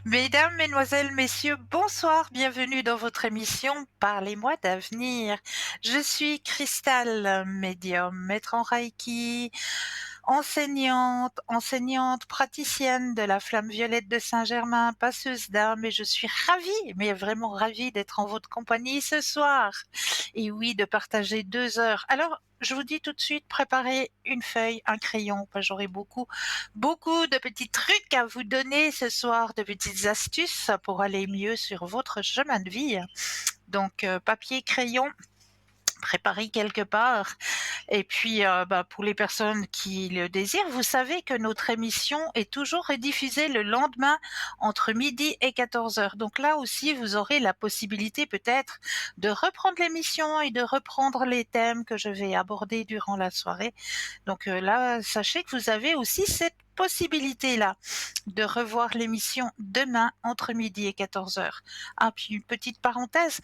Mesdames, Mesdemoiselles, Messieurs, bonsoir, bienvenue dans votre émission Parlez-moi d'avenir. Je suis Cristal, médium, maître en Reiki, enseignante praticienne de la flamme violette de Saint-Germain, passeuse d'âme et je suis ravie, mais vraiment ravie d'être en votre compagnie ce soir. Et oui, de partager 2 heures. Alors, je vous dis tout de suite, préparez une feuille, un crayon, parce que j'aurai beaucoup de petits trucs à vous donner ce soir, de petites astuces pour aller mieux sur votre chemin de vie. Donc, papier, crayon, préparez quelque part. Et puis, pour les personnes qui le désirent, vous savez que notre émission est toujours rediffusée le lendemain entre midi et 14 heures. Donc là aussi, vous aurez la possibilité peut-être de reprendre l'émission et de reprendre les thèmes que je vais aborder durant la soirée. Donc là, sachez que vous avez aussi cette possibilité-là de revoir l'émission demain entre midi et 14 heures. Ah, puis une petite parenthèse,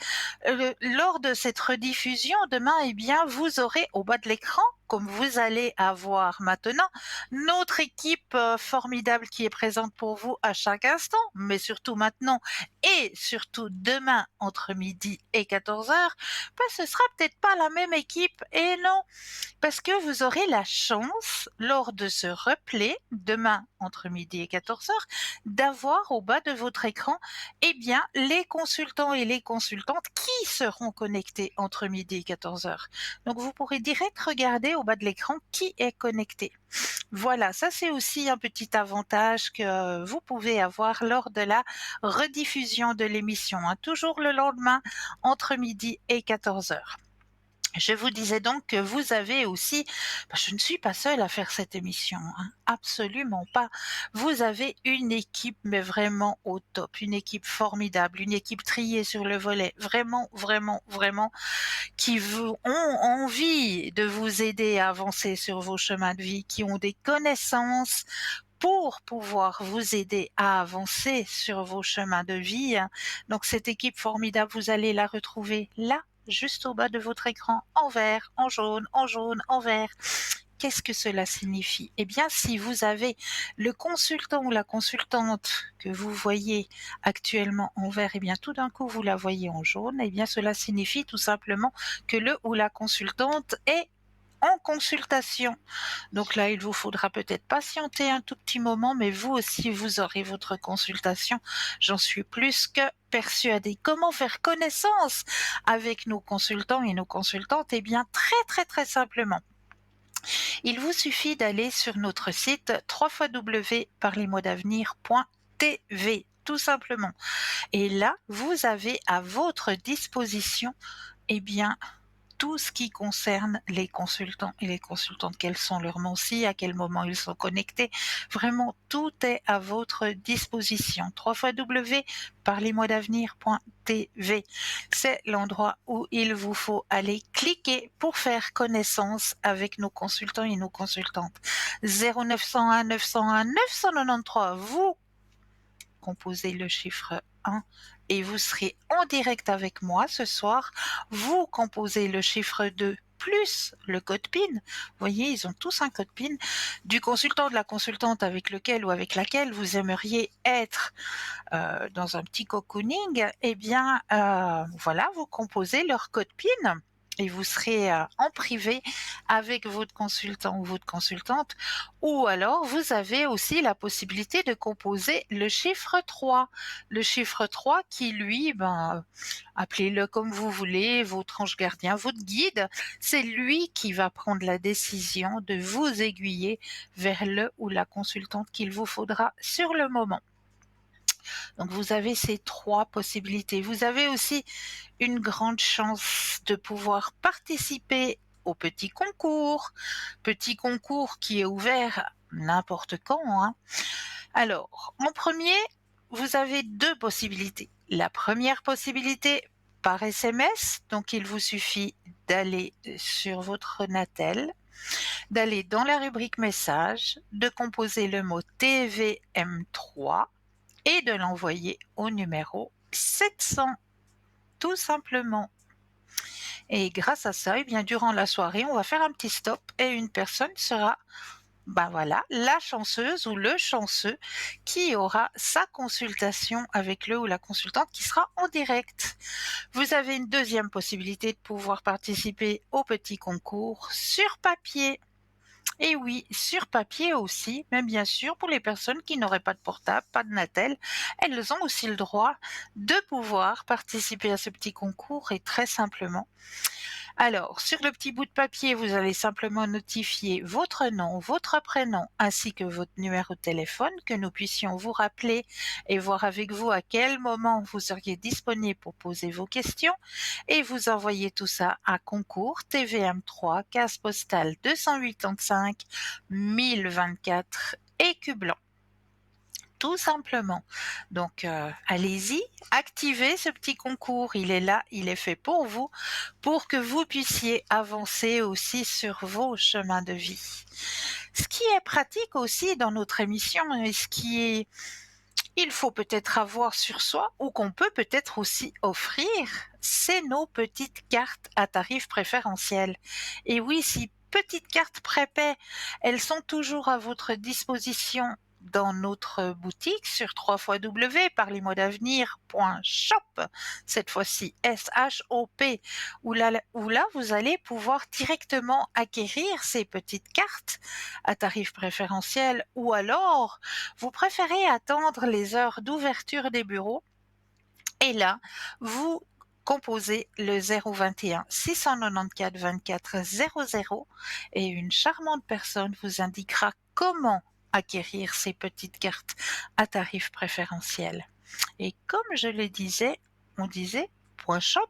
lors de cette rediffusion demain, eh bien, vous aurez au bas de l'écran, comme vous allez avoir maintenant, notre équipe formidable qui est présente pour vous à chaque instant, mais surtout maintenant et surtout demain entre midi et 14 heures, ce sera peut-être pas la même équipe, et non, parce que vous aurez la chance, lors de ce replay, demain entre midi et 14 heures, d'avoir au bas de votre écran, eh bien, les consultants et les consultantes qui seront connectés entre midi et 14 heures. Donc, vous pourrez direct regarder au bas de l'écran qui est connecté. Voilà, ça c'est aussi un petit avantage que vous pouvez avoir lors de la rediffusion de l'émission, hein, toujours le lendemain entre midi et 14 heures. Je vous disais donc que vous avez aussi, je ne suis pas seule à faire cette émission, hein, absolument pas. Vous avez une équipe, mais vraiment au top, une équipe formidable, une équipe triée sur le volet, vraiment, vraiment, vraiment, qui vous ont envie de vous aider à avancer sur vos chemins de vie, qui ont des connaissances pour pouvoir vous aider à avancer sur vos chemins de vie. Donc cette équipe formidable, vous allez la retrouver là, juste au bas de votre écran, en vert, en jaune, en jaune, en vert. Qu'est-ce que cela signifie? Eh bien, si vous avez le consultant ou la consultante que vous voyez actuellement en vert, eh bien, tout d'un coup, vous la voyez en jaune, eh bien, cela signifie tout simplement que le ou la consultante est en consultation. Donc là, il vous faudra peut-être patienter un tout petit moment, mais vous aussi, vous aurez votre consultation. J'en suis plus que persuadée. Comment faire connaissance avec nos consultants et nos consultantes? Eh bien, très simplement. Il vous suffit d'aller sur notre site www.parlezmoi-d'avenir.tv, tout simplement. Et là, vous avez à votre disposition, eh bien, tout ce qui concerne les consultants et les consultantes, quels sont leurs noms, à quel moment ils sont connectés. Vraiment, tout est à votre disposition. www.parlezmoi-d'avenir.tv. C'est l'endroit où il vous faut aller cliquer pour faire connaissance avec nos consultants et nos consultantes. 0901 901 993, vous composez le chiffre 1 et vous serez en direct avec moi ce soir. Vous composez le chiffre 2 plus le code PIN. Vous voyez, ils ont tous un code PIN du consultant, de la consultante avec lequel ou avec laquelle vous aimeriez être dans un petit cocooning. Eh bien, voilà, vous composez leur code PIN et vous serez en privé avec votre consultant ou votre consultante, ou alors vous avez aussi la possibilité de composer le chiffre 3. Le chiffre 3 qui lui, appelez-le comme vous voulez, votre ange gardien, votre guide, c'est lui qui va prendre la décision de vous aiguiller vers le ou la consultante qu'il vous faudra sur le moment. Donc vous avez ces 3 possibilités. Vous avez aussi une grande chance de pouvoir participer au petit concours qui est ouvert n'importe quand, hein. Alors, en premier, vous avez 2 possibilités. La première possibilité, par SMS, donc il vous suffit d'aller sur votre Natel, d'aller dans la rubrique messages, de composer le mot TVM3 et de l'envoyer au numéro 700, tout simplement. Et grâce à ça, eh bien, durant la soirée, on va faire un petit stop et une personne sera Ben voilà, la chanceuse ou le chanceux qui aura sa consultation avec le ou la consultante qui sera en direct. Vous avez une deuxième possibilité de pouvoir participer au petit concours sur papier. Et oui, sur papier aussi, mais bien sûr, pour les personnes qui n'auraient pas de portable, pas de Natel, elles ont aussi le droit de pouvoir participer à ce petit concours et très simplement. Alors, sur le petit bout de papier, vous allez simplement notifier votre nom, votre prénom ainsi que votre numéro de téléphone, que nous puissions vous rappeler et voir avec vous à quel moment vous seriez disponible pour poser vos questions et vous envoyez tout ça à concours TVM3, case postale 285 1024 Écublens. Tout simplement. Donc, allez-y, activez ce petit concours. Il est là, il est fait pour que vous puissiez avancer aussi sur vos chemins de vie. Ce qui est pratique aussi dans notre émission et ce qui est, il faut peut-être avoir sur soi ou qu'on peut peut-être aussi offrir, c'est nos petites cartes à tarif préférentiel. Et oui, si petites cartes prépaies, elles sont toujours à votre disposition dans notre boutique sur www.parlezmoi-d'avenir.shop, cette fois-ci S-H-O-P, où là vous allez pouvoir directement acquérir ces petites cartes à tarif préférentiel ou alors vous préférez attendre les heures d'ouverture des bureaux et là, vous composez le 021 694 24 00 et une charmante personne vous indiquera comment acquérir ces petites cartes à tarif préférentiel. Et comme je le disais, on disait point shop.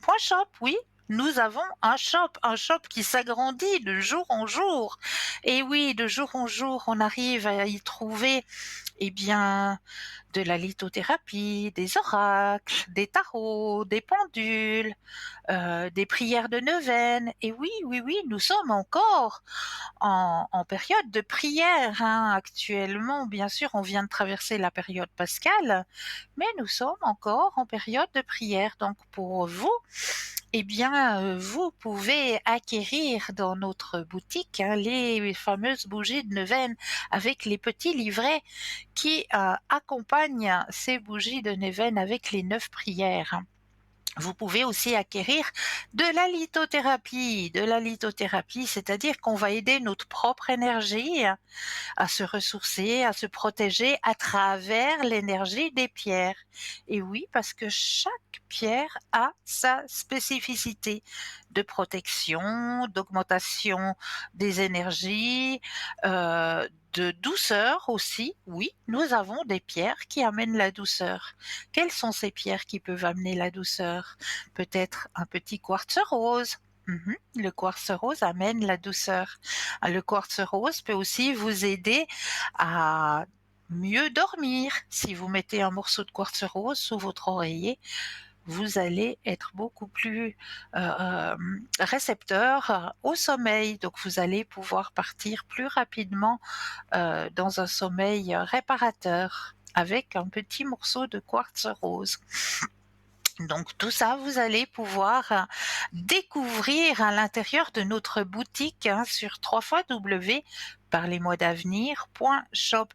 Point shop, oui, nous avons un shop qui s'agrandit de jour en jour. Et oui, de jour en jour, on arrive à y trouver, eh bien, de la lithothérapie, des oracles, des tarots, des pendules, des prières de neuvaine. Et oui, oui, oui, nous sommes encore en période de prière, hein. Actuellement, bien sûr, on vient de traverser la période pascale, mais nous sommes encore en période de prière. Donc pour vous, eh bien, vous pouvez acquérir dans notre boutique hein, les fameuses bougies de neuvaine avec les petits livrets qui accompagnent ces bougies de neuvaine avec les 9 prières. Vous pouvez aussi acquérir de la lithothérapie. De la lithothérapie, c'est-à-dire qu'on va aider notre propre énergie à se ressourcer, à se protéger à travers l'énergie des pierres. Et oui, parce que chaque pierre a sa spécificité de protection, d'augmentation des énergies, de douceur aussi. Oui, nous avons des pierres qui amènent la douceur. Quelles sont ces pierres qui peuvent amener la douceur? Peut-être un petit quartz rose. Le quartz rose amène la douceur. Le quartz rose peut aussi vous aider à mieux dormir. Si vous mettez un morceau de quartz rose sous votre oreiller, vous allez être beaucoup plus récepteur au sommeil. Donc vous allez pouvoir partir plus rapidement dans un sommeil réparateur avec un petit morceau de quartz rose. Donc tout ça, vous allez pouvoir découvrir à l'intérieur de notre boutique hein, sur www.parlezmoi-d'avenir.shop.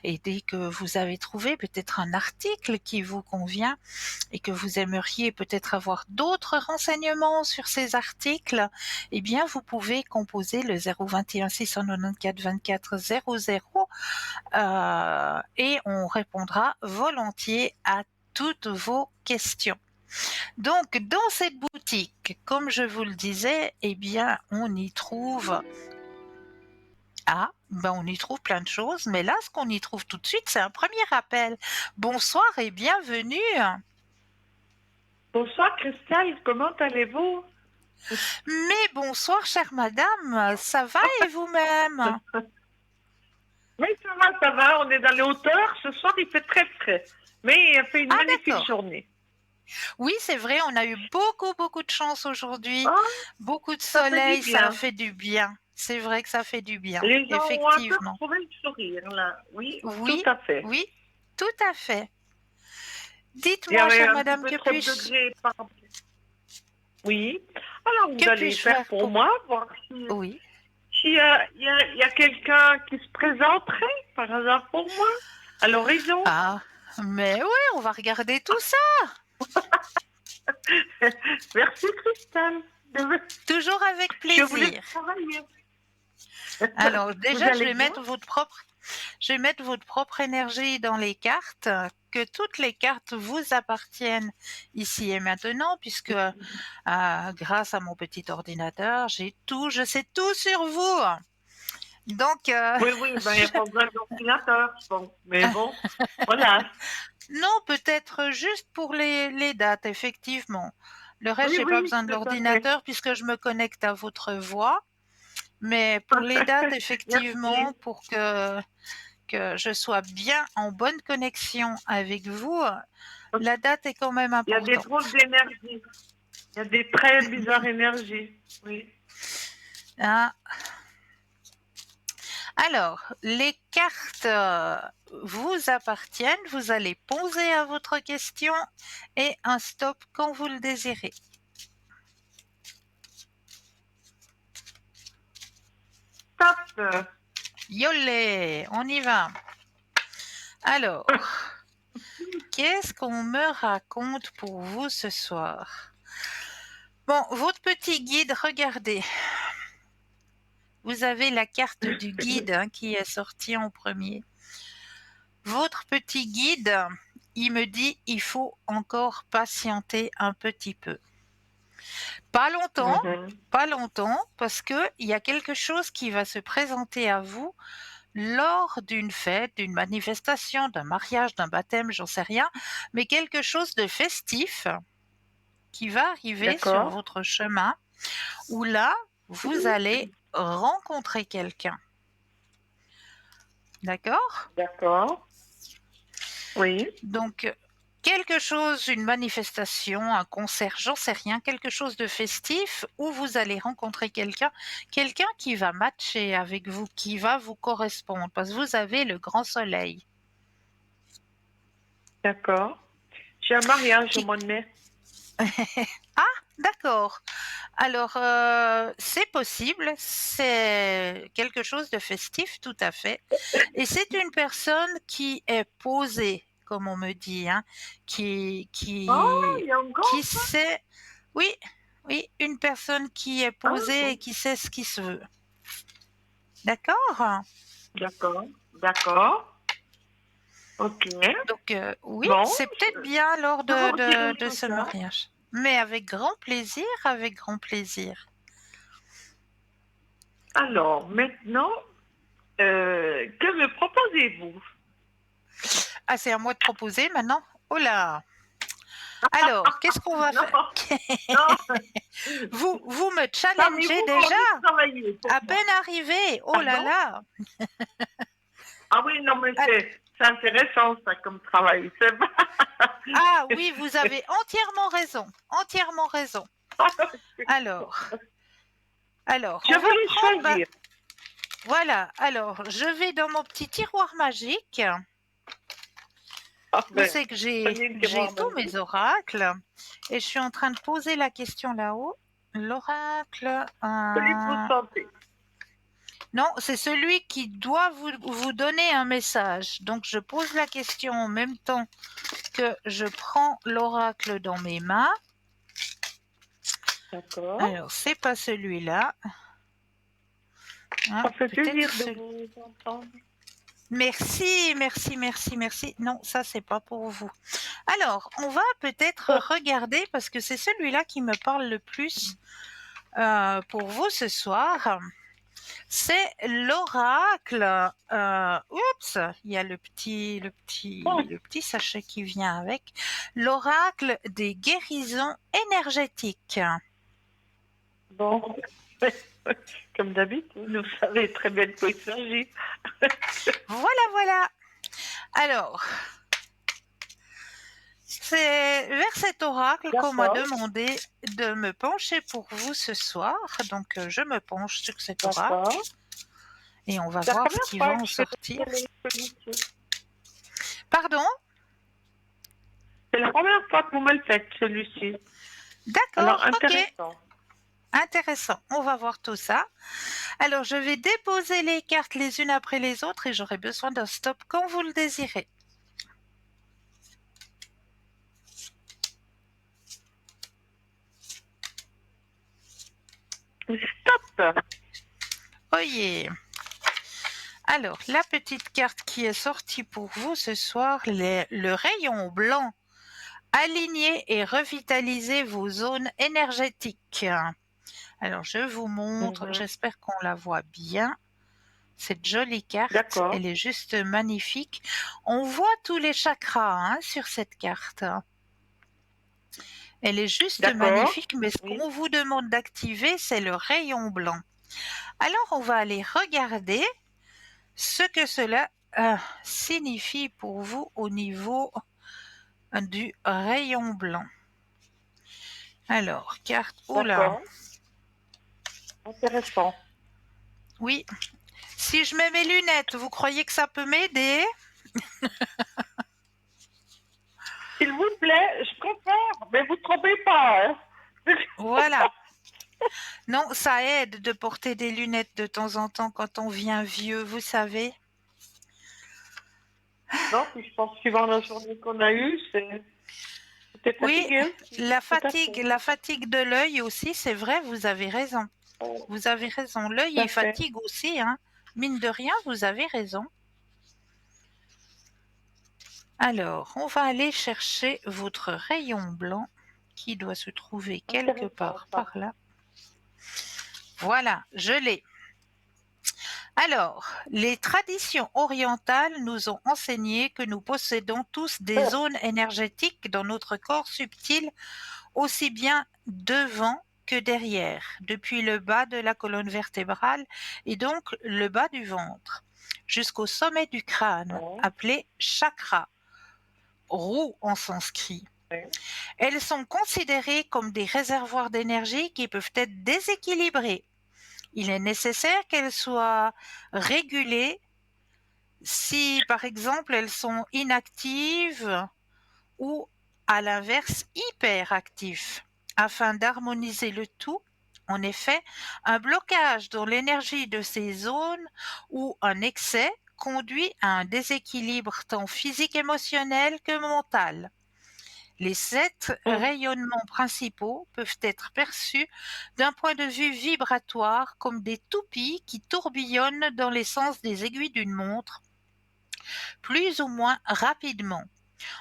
Et dès que vous avez trouvé peut-être un article qui vous convient et que vous aimeriez peut-être avoir d'autres renseignements sur ces articles, eh bien vous pouvez composer le 021 694 24 00 et on répondra volontiers à toutes vos questions. Donc, dans cette boutique, comme je vous le disais, eh bien, on y trouve on y trouve plein de choses, mais là, ce qu'on y trouve tout de suite, c'est un premier appel. Bonsoir et bienvenue. Bonsoir Christelle, comment allez-vous? Mais bonsoir, chère madame, ça va et vous-même? Oui, ça va, on est dans les hauteurs. Ce soir, il fait très frais, mais il a fait une Ah, magnifique d'accord. journée. Oui, c'est vrai, on a eu beaucoup, beaucoup de chance aujourd'hui. Ah, Beaucoup de ça fait du soleil, ça a bien. fait du bien. C'est vrai que ça fait du bien, Les gens ont un peu effectivement. retrouvé le sourire, là. Oui, tout Oui, à fait. oui, tout à fait. Il y Dites-moi, avait chère un petit madame, peu trop de degrés. Oui. Alors, vous que allez puis-je faire faire pour pour... moi, voir si Oui. s'il y a quelqu'un qui se présenterait par hasard pour moi à l'horizon. Ah, mais oui, on va regarder tout ça. Merci Christelle. Toujours avec Je voulais plaisir. travailler. Alors, Vous déjà, allez bien? je vais mettre votre propre énergie dans les cartes, que toutes les cartes vous appartiennent ici et maintenant, puisque grâce à mon petit ordinateur, je sais tout sur vous. Donc, Oui, oui, ben, il n'y a pas besoin d'ordinateur. Bon, mais bon, voilà. non, peut-être juste pour les dates, effectivement. Le reste, Oui, j'ai pas oui, besoin de tout à fait. l'ordinateur puisque je me connecte à votre voix. Mais pour les dates, Merci. effectivement, pour que je sois bien en bonne connexion avec vous, la date est quand même Il y a des importante. drôles d'énergie. Il y a des très bizarres énergies. Oui. Hein. Alors, les cartes vous appartiennent. Vous allez poser à votre question et un stop quand vous le désirez. Top. Yolé, on y va. Alors, qu'est-ce qu'on me raconte pour vous ce soir? Bon, votre petit guide, regardez. Vous avez la carte du guide qui est sortie en premier. Votre petit guide, il me dit il faut encore patienter un petit peu. Pas longtemps, Mhm. pas longtemps, parce qu'il y a quelque chose qui va se présenter à vous lors d'une fête, d'une manifestation, d'un mariage, d'un baptême, j'en sais rien, mais quelque chose de festif qui va arriver sur D'accord. votre chemin, où là, vous allez rencontrer quelqu'un. D'accord? D'accord. Oui. Donc, quelque chose, une manifestation, un concert, j'en sais rien, quelque chose de festif où vous allez rencontrer quelqu'un qui va matcher avec vous, qui va vous correspondre, parce que vous avez le grand soleil. D'accord. J'ai un mariage au Qui... mois de mai. Ah, d'accord. Alors, c'est possible, c'est quelque chose de festif, tout à fait. Et c'est une personne qui est posée, comme on me dit, hein, qui, Oh, qui, il y a qui encore. sait, oui, oui, une personne qui est Ah, posée et bon. qui sait ce qu'il se veut. D'accord? D'accord. D'accord. Ok. Donc, oui, Bon, c'est peut-être bien lors je vous redirai de tout ce ça. mariage. Mais avec grand plaisir, avec grand plaisir. Alors, maintenant, que me proposez-vous? Ah, c'est à moi de proposer maintenant? Oh là! Alors, qu'est-ce qu'on va Non, faire? non. Vous me challengez Savez-vous déjà? envie de travailler pour À moi? peine arrivé. Oh là Pardon? là. Ah oui, non, mais Ah, c'est intéressant, ça, comme travail. C'est pas... ah oui, vous avez entièrement raison. Entièrement raison. Alors, Je on va voulais prendre. choisir. Voilà. Alors, je vais dans mon petit tiroir magique Ah où ben, c'est que prenez le j'ai tiroir tous magique. mes oracles et je suis en train de poser la question là-haut. L'oracle. Celui que vous sentez. Non, c'est celui qui doit vous donner un message. Donc, je pose la question en même temps que je prends l'oracle dans mes mains. D'accord. Alors, c'est pas celui-là. Hein, Ça fait peut-être plaisir de celui. vous entendre. Merci, merci, merci, merci. Non, ça, c'est pas pour vous. Alors, on va peut-être regarder parce que c'est celui-là qui me parle le plus pour vous ce soir. C'est l'oracle. Oups, il y a le petit sachet qui vient avec. L'oracle des guérisons énergétiques. Bon, comme d'habitude, vous savez très bien de quoi il s'agit. Voilà, voilà. Alors, c'est vers cet oracle qu'on m'a D'accord, demandé de me pencher pour vous ce soir. Donc, je me penche sur cet oracle d'accord. et on va C'est la voir ce première qui va fois en que je fais sortir. celui-ci. Pardon? C'est la première fois que vous me le faites, celui-ci. Alors, D'accord, ok. intéressant. Intéressant, on va voir tout ça. Alors, je vais déposer les cartes les unes après les autres et j'aurai besoin d'un stop quand vous le désirez. Stop. Oh yeah. Alors, la petite carte qui est sortie pour vous ce soir, le rayon blanc. Alignez et revitalisez vos zones énergétiques. Alors, je vous montre, Mhm. j'espère qu'on la voit bien. Cette jolie carte, D'accord. elle est juste magnifique. On voit tous les chakras sur cette carte. Elle est juste D'accord. magnifique, mais ce Oui. qu'on vous demande d'activer, c'est le rayon blanc. Alors, on va aller regarder ce que cela signifie pour vous au niveau du rayon blanc. Alors, carte, oula, D'accord. Intéressant. oui. Si je mets mes lunettes, vous croyez que ça peut m'aider? S'il vous plaît, je comprends, mais vous ne trompez pas. Hein. Voilà. Non, ça aide de porter des lunettes de temps en temps quand on vient vieux, vous savez. Non, puis je pense, suivant la journée qu'on a eue, c'était Oui, fatigué aussi. Tout à fait. la fatigue de l'œil aussi, c'est vrai, vous avez raison. Vous avez raison. L'œil, Tout à il fait. fatigue aussi, hein. Mine de rien, vous avez raison. Alors, on va aller chercher votre rayon blanc qui doit se trouver quelque Intéressant, part ça. par là. Voilà, je l'ai. Alors, les traditions orientales nous ont enseigné que nous possédons tous des zones énergétiques dans notre corps subtil, aussi bien devant que derrière, depuis le bas de la colonne vertébrale et donc le bas du ventre, jusqu'au sommet du crâne, Ouais, appelé chakra, roue en sanskrit. ouais. Elles sont considérées comme des réservoirs d'énergie qui peuvent être déséquilibrés. Il est nécessaire qu'elles soient régulées si, par exemple, elles sont inactives ou, à l'inverse, hyperactives. Afin d'harmoniser le tout, en effet, un blocage dans l'énergie de ces zones ou un excès conduit à un déséquilibre tant physique, émotionnel que mental. Les 7 Hum, rayonnements principaux peuvent être perçus d'un point de vue vibratoire comme des toupies qui tourbillonnent dans les sens des aiguilles d'une montre, plus ou moins rapidement.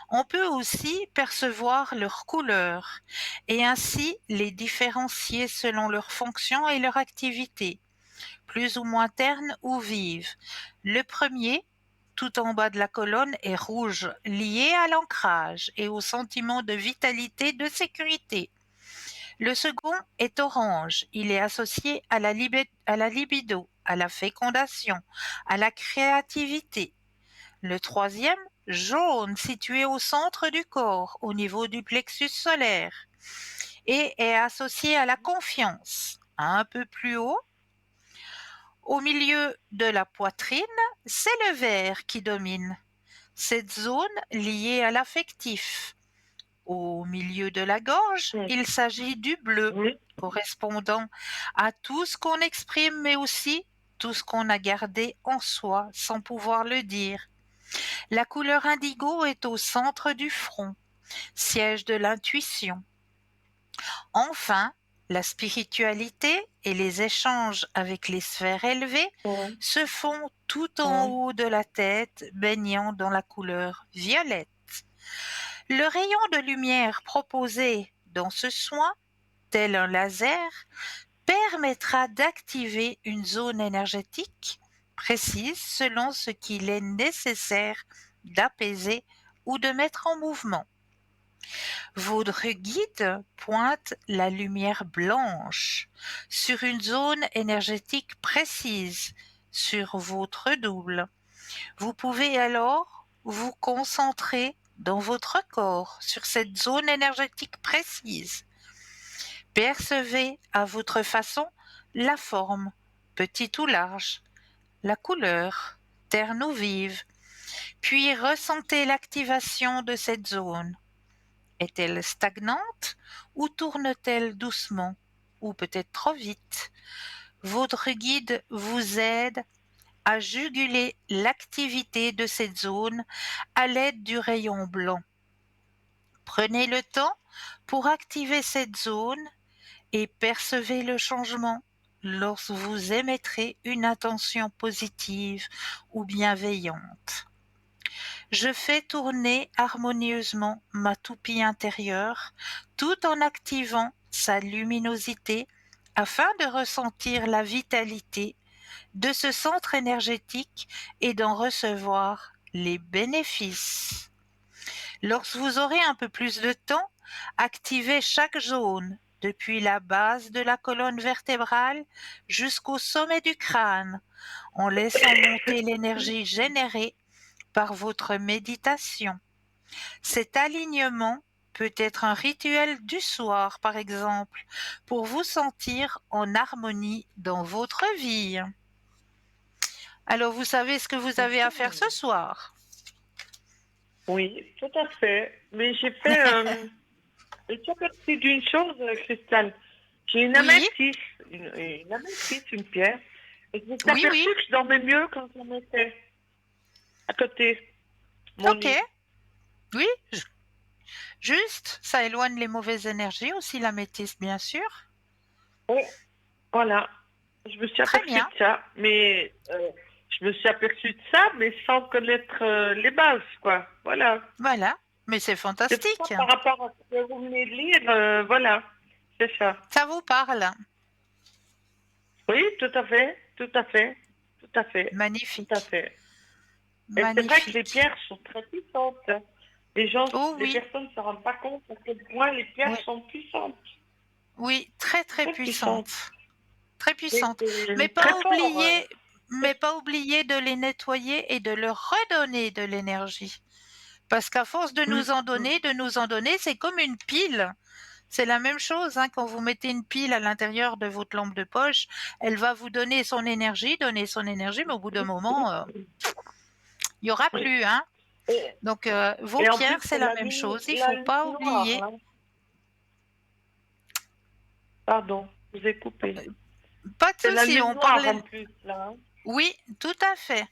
On peut aussi percevoir leurs couleurs et ainsi les différencier selon leur fonction et leur activité, plus ou moins terne ou vive. Le premier, tout en bas de la colonne, est rouge, lié à l'ancrage et au sentiment de vitalité, de sécurité. Le second est orange, il est associé à à la libido, à la fécondation, à la créativité. Le troisième, jaune, situé au centre du corps, au niveau du plexus solaire, et est associé à la confiance. Un peu plus haut, au milieu de la poitrine, c'est le vert qui domine. Cette zone liée à l'affectif. Au milieu de la gorge, hum. il s'agit du bleu, Oui, correspondant à tout ce qu'on exprime, mais aussi tout ce qu'on a gardé en soi sans pouvoir le dire. La couleur indigo est au centre du front, siège de l'intuition. Enfin, la spiritualité et les échanges avec les sphères élevées oui, se font tout en oui. haut de la tête, baignant dans la couleur violette. Le rayon de lumière proposé dans ce soin, tel un laser, permettra d'activer une zone énergétique précise selon ce qu'il est nécessaire d'apaiser ou de mettre en mouvement. Votre guide pointe la lumière blanche sur une zone énergétique précise sur votre double. Vous pouvez alors vous concentrer dans votre corps sur cette zone énergétique précise. Percevez à votre façon la forme, petite ou large, la couleur, terne ou vive, puis ressentez l'activation de cette zone. Est-elle stagnante ou tourne-t-elle doucement? ou peut-être trop vite. Votre guide vous aide à juguler l'activité de cette zone à l'aide du rayon blanc. Prenez le temps pour activer cette zone et percevez le changement lorsque vous émettrez une intention positive ou bienveillante. Je fais tourner harmonieusement ma toupie intérieure tout en activant sa luminosité afin de ressentir la vitalité de ce centre énergétique et d'en recevoir les bénéfices. Lorsque vous aurez un peu plus de temps, activez chaque zone, depuis la base de la colonne vertébrale jusqu'au sommet du crâne, en laissant monter l'énergie générée par votre méditation. Cet alignement peut être un rituel du soir, par exemple, pour vous sentir en harmonie dans votre vie. Alors, vous savez ce que vous avez à faire ce soir? Oui, tout à fait. Mais je suis aperçue d'une chose, Christelle. J'ai une Oui, améthyste, une améthyste, une pierre. Et je me suis oui, oui, aperçue que je dormais mieux quand on était à côté de mon ok, lit. oui, juste, ça éloigne les mauvaises énergies aussi, l'améthyste, bien sûr. Oui, voilà. Je me suis Très aperçue bien, de ça. Mais je me suis aperçue de ça, mais sans connaître les bases, quoi. Voilà. voilà, mais c'est C'est pour ça, fantastique. par rapport à ce que vous venez de lire, voilà. C'est ça. Ça vous parle? Oui, tout à fait, tout à fait, tout à fait, tout à Magnifique, fait. Et c'est vrai que les magnifique. pierres sont très puissantes. Les gens, Oh les oui, personnes ne se rendent pas compte à quel point les pierres oui, sont puissantes, oui, très très très puissantes. puissante, très Et puissante. Mais c'est très pas fort. oublier, mais pas oublier de les nettoyer et de leur redonner de l'énergie. Parce qu'à force Mm, mm. de nous en donner, c'est comme une pile. C'est la même chose, hein, quand vous mettez une pile à l'intérieur de votre lampe de poche, elle va vous donner son énergie, mais au bout d'un moment, il y aura Oui. plus, hein. Et, Donc, vos et en plus, pierres, c'est c'est la même chose. Il la faut lune pas noire, oublier. là. Pardon, je vous ai coupé. Pas de C'est la souci, lune on noire en parlait. plus, là. Hein. Oui, tout à fait.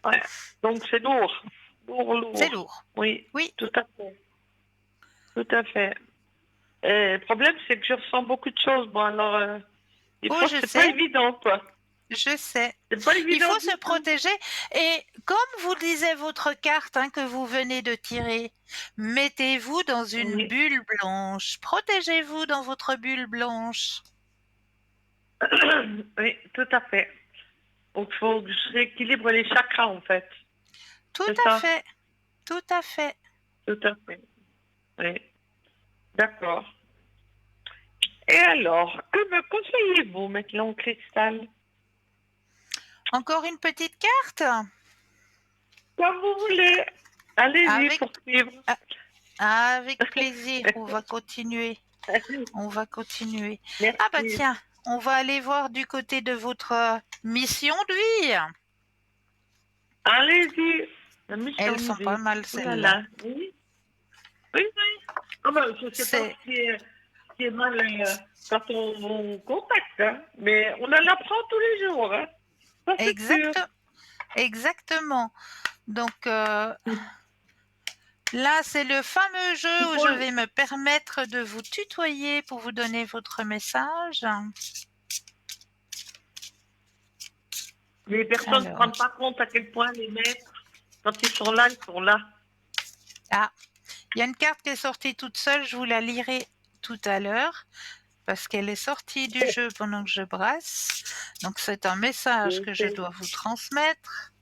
Ouais. Donc c'est lourd. Lourd, C'est lourd. lourd. Oui, Oui. tout à fait. Tout à fait. Et le problème, c'est que je ressens beaucoup de choses. Bon, alors, des Oh, fois, je c'est pas sais, évident, quoi. je sais. C'est pas Il évident faut du se tout. protéger. Et comme vous disait votre carte, hein, que vous venez de tirer, mettez-vous dans une Oui. bulle blanche. Protégez-vous dans votre bulle blanche. Oui, tout à fait. Donc, il faut que je rééquilibre les chakras, en fait. Tout C'est à ça. fait, tout à fait. Tout à fait. Oui. D'accord. Et alors, que me conseillez-vous maintenant, Cristal? Encore une petite carte? Comme vous voulez. Allez-y, Avec, poursuivre. ah, avec plaisir, on va continuer. On va continuer. Ah bah Merci. tiens, on va aller voir du côté de votre mission de vie. Allez-y. La mission Elles de sont pas vie. mal Ouh là celles-là. là. Oui, oui, oui. Ah ben, je ne sais pas C'est ce qui est mal quand on contacte, hein, mais on en apprend tous les jours, hein. Ça c'est sûr. exact, exactement. Donc là, c'est le fameux Il jeu où faut, je vais me permettre de vous tutoyer pour vous donner votre message. les personnes ne se Alors, rendent pas compte à quel point les maîtres, quand ils sont là, ils sont là. ah, il y a une carte qui est sortie toute seule, je vous la lirai tout à l'heure parce qu'elle est sortie du jeu pendant que je brasse. Donc c'est un message que je dois vous transmettre.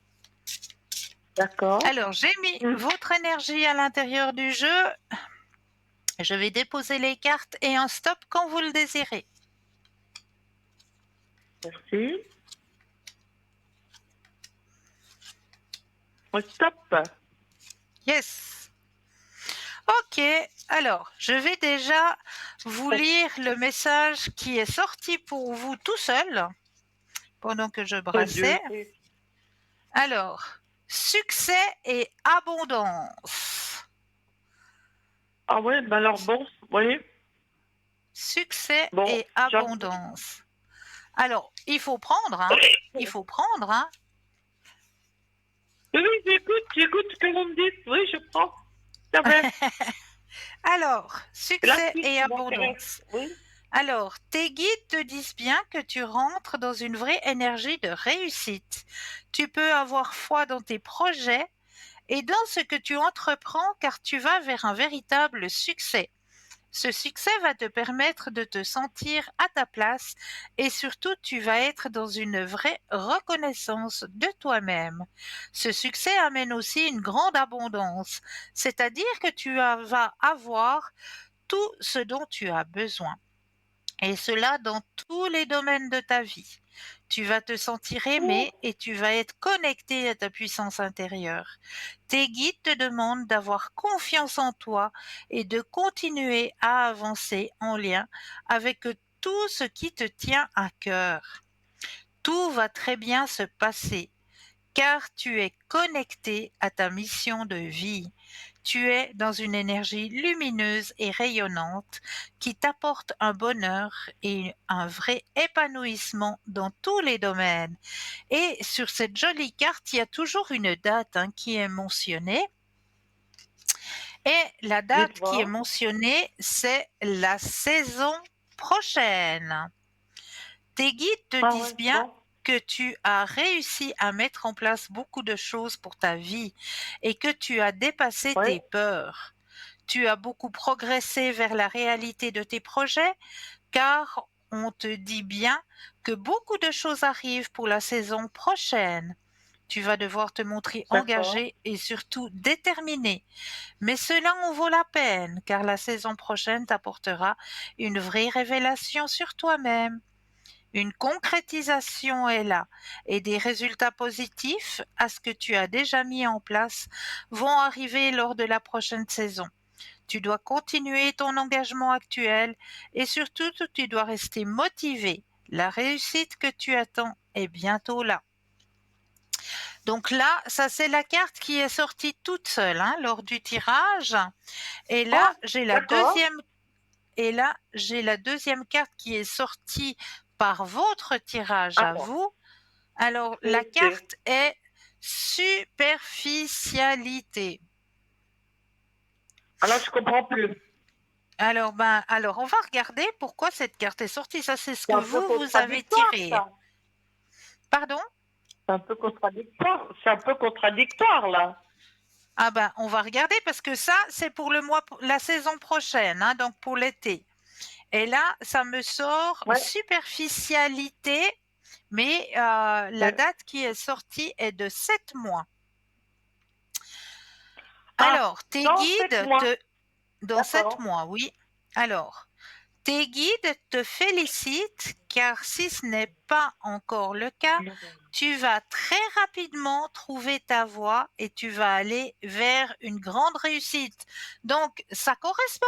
D'accord. Alors, j'ai mis Mm. votre énergie à l'intérieur du jeu. Je vais déposer les cartes et un stop quand vous le désirez. Merci. Oh, stop. Yes. Ok, alors je vais déjà vous lire le message qui est sorti pour vous tout seul pendant que je Oh brassais. Dieu. Alors, succès et abondance. Ah ouais, ben alors bon, oui. succès Bon, et abondance. Alors, il faut prendre, hein. Il faut prendre, hein. Oui, oui, j'écoute ce que vous me dites. Oui, je prends. Ça va. Alors, La succès suite et qui m'intéresse. abondance. Oui. Alors, tes guides te disent bien que tu rentres dans une vraie énergie de réussite. Tu peux avoir foi dans tes projets et dans ce que tu entreprends car tu vas vers un véritable succès. Ce succès va te permettre de te sentir à ta place et surtout tu vas être dans une vraie reconnaissance de toi-même. Ce succès amène aussi une grande abondance, c'est-à-dire que vas avoir tout ce dont tu as besoin. Et cela dans tous les domaines de ta vie. Tu vas te sentir aimé et tu vas être connecté à ta puissance intérieure. Tes guides te demandent d'avoir confiance en toi et de continuer à avancer en lien avec tout ce qui te tient à cœur. Tout va très bien se passer car tu es connecté à ta mission de vie. Tu es dans une énergie lumineuse et rayonnante qui t'apporte un bonheur et un vrai épanouissement dans tous les domaines. Et sur cette jolie carte, il y a toujours une date qui est mentionnée. Et la date qui est Dites-moi. mentionnée, c'est la saison prochaine. Tes guides te Ah disent ouais, bien bon. que tu as réussi à mettre en place beaucoup de choses pour ta vie et que tu as dépassé Oui, tes peurs. Tu as beaucoup progressé vers la réalité de tes projets car on te dit bien que beaucoup de choses arrivent pour la saison prochaine. Tu vas devoir te montrer d'accord. engagé et surtout déterminé. Mais cela en vaut la peine car la saison prochaine t'apportera une vraie révélation sur toi-même. Une concrétisation est là et des résultats positifs à ce que tu as déjà mis en place vont arriver lors de la prochaine saison. Tu dois continuer ton engagement actuel et surtout tu dois rester motivé. La réussite que tu attends est bientôt là. Donc là, ça c'est la carte qui est sortie toute seule lors du tirage. Et là, Oh, j'ai la d'accord. deuxième Et là, j'ai la deuxième carte qui est sortie par votre tirage à Alors, vous. Alors, la c'est. carte est superficialité. Alors, je comprends plus. Alors, on va regarder pourquoi cette carte est sortie. Ça, c'est ce C'est que un peu vous avez contradictoire, tiré. ça. Pardon? C'est un peu contradictoire. C'est un peu contradictoire, là. Ah ben, on va regarder parce que ça, c'est pour la saison prochaine, donc pour l'été. Et là, ça me sort Ouais. superficialité, mais la Ouais. date qui est sortie est de 7 mois. Ah, Alors, dans 7 mois. dans 7 D'accord. mois, oui. Alors, tes guides te félicitent car si ce n'est pas encore le cas, tu vas très rapidement trouver ta voie et tu vas aller vers une grande réussite. Donc, ça correspond.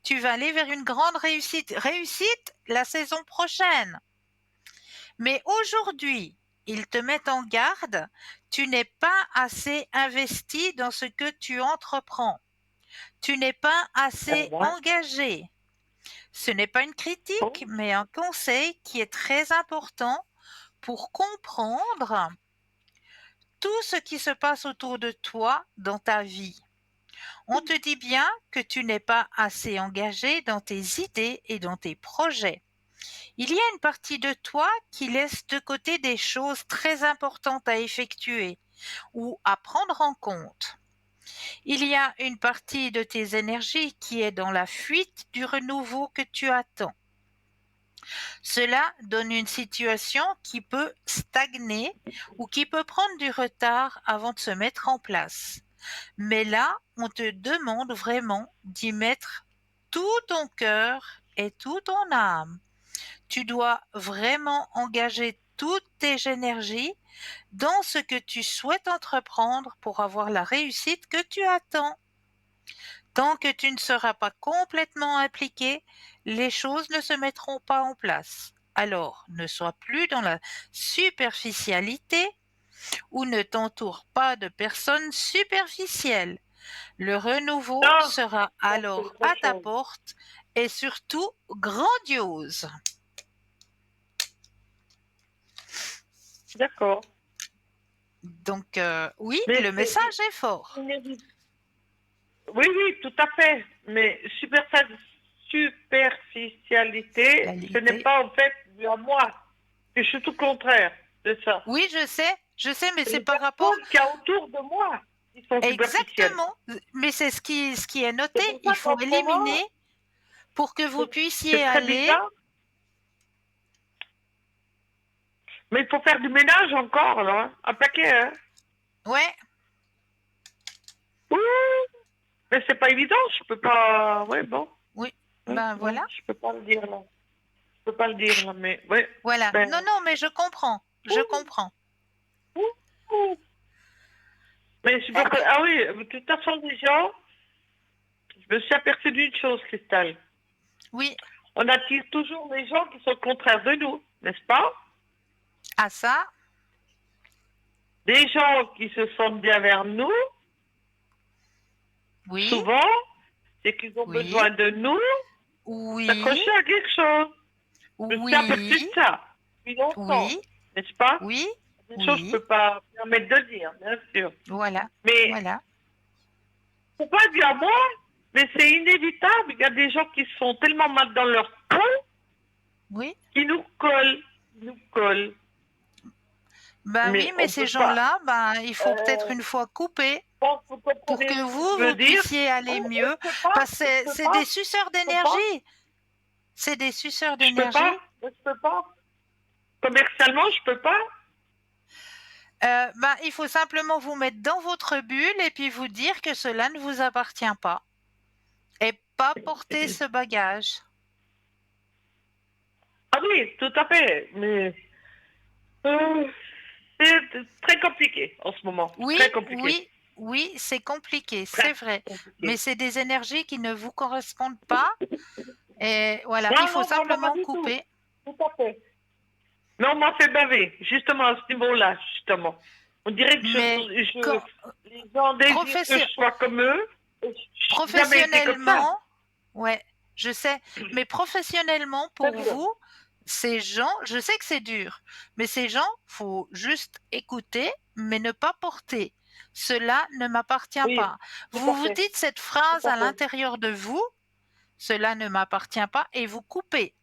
Tu vas aller vers une grande réussite. Réussite la saison prochaine. Mais aujourd'hui, ils te mettent en garde, tu n'es pas assez investi dans ce que tu entreprends. Tu n'es pas assez Ouais. engagé. Ce n'est pas une critique, Bon. mais un conseil qui est très important pour comprendre tout ce qui se passe autour de toi dans ta vie. On te dit bien que tu n'es pas assez engagé dans tes idées et dans tes projets. Il y a une partie de toi qui laisse de côté des choses très importantes à effectuer ou à prendre en compte. Il y a une partie de tes énergies qui est dans la fuite du renouveau que tu attends. Cela donne une situation qui peut stagner ou qui peut prendre du retard avant de se mettre en place. Mais là, on te demande vraiment d'y mettre tout ton cœur et toute ton âme. Tu dois vraiment engager toutes tes énergies dans ce que tu souhaites entreprendre pour avoir la réussite que tu attends. Tant que tu ne seras pas complètement impliqué, les choses ne se mettront pas en place. Alors, ne sois plus dans la superficialité ou ne t'entoure pas de personnes superficielles. Le renouveau Non, sera ça, c'est alors autre à ta chose. porte et surtout grandiose. D'accord. Donc, oui, Mais le message est fort. oui, oui, tout à fait. Mais superficialité, ce n'est Réalité. pas en fait dû à moi. Je suis tout le contraire de ça. Oui, je sais, mais C'est c'est les par rapport personnes qu'il y a autour de moi qui sont superficielles. exactement. Mais c'est ce qui est noté. C'est pour Il ça faut qu'en ce éliminer moment, pour que vous c'est puissiez très aller. bizarre. Mais il faut faire du ménage encore, là. Hein. Un paquet, hein. Ouais, Oui, mais c'est pas évident, je peux pas. Ouais, bon. oui. Ouais, Ben non, voilà, je peux pas le dire là. Je peux pas le dire là, mais ouais. voilà. Non, Ben. non, mais je comprends. Je comprends. Mais je peux pas. Ah oui, de toute façon, déjà, je me suis aperçue d'une chose, Cristal. Oui, On attire toujours les gens qui sont le contraire de nous, n'est-ce pas? à ça, Des gens qui se sentent bien vers nous, oui, souvent, c'est qu'ils ont oui, besoin de nous oui, s'accrocher à quelque chose. Je me suis aperçue oui, de ça depuis longtemps, oui, n'est-ce pas? oui, Des choses que je oui. peux pas me permettre de dire, bien sûr. Voilà, Mais voilà. c'est pas dû à moi, mais c'est inévitable. Il y a des gens qui sont tellement mal dans leur peau Oui. qui nous collent, qui nous collent. Ben oui, Mais mais on ces peut pas. gens-là, ben, il faut peut-être Euh, une fois couper je pense que vous pour comprenez que ce que je veux vous dire. puissiez aller mieux. Je peux pas, Parce que je peux c'est des pas, suceurs je peux pas, d'énergie. C'est des suceurs je peux d'énergie. pas, je peux pas. Commercialement, je peux pas. Ben, il faut simplement vous mettre dans votre bulle et puis vous dire que cela ne vous appartient pas. Et pas porter ce bagage. Ah oui, tout à fait. Mais euh, c'est très compliqué en ce moment. Oui, Très compliqué. oui, oui, c'est compliqué, Très c'est vrai. Mais compliqué. c'est des énergies qui ne vous correspondent pas. Et voilà, il Non, faut non, vraiment pas simplement du tout. couper. Tout à fait. Mais on m'a fait baver, justement, à ce niveau-là, justement. On dirait que Mais quand, les gens désirent que je profession- sois comme eux. Et je n'ai jamais été comme ça. professionnellement, ouais, je sais, mais professionnellement, C'est pour dur. vous, ces gens, je sais que c'est dur, mais ces gens, faut juste écouter, mais ne pas porter. Cela ne m'appartient Oui, pas. tout Vous à vous fait. dites cette Tout phrase à à fait. l'intérieur de vous, cela ne m'appartient pas, et vous coupez.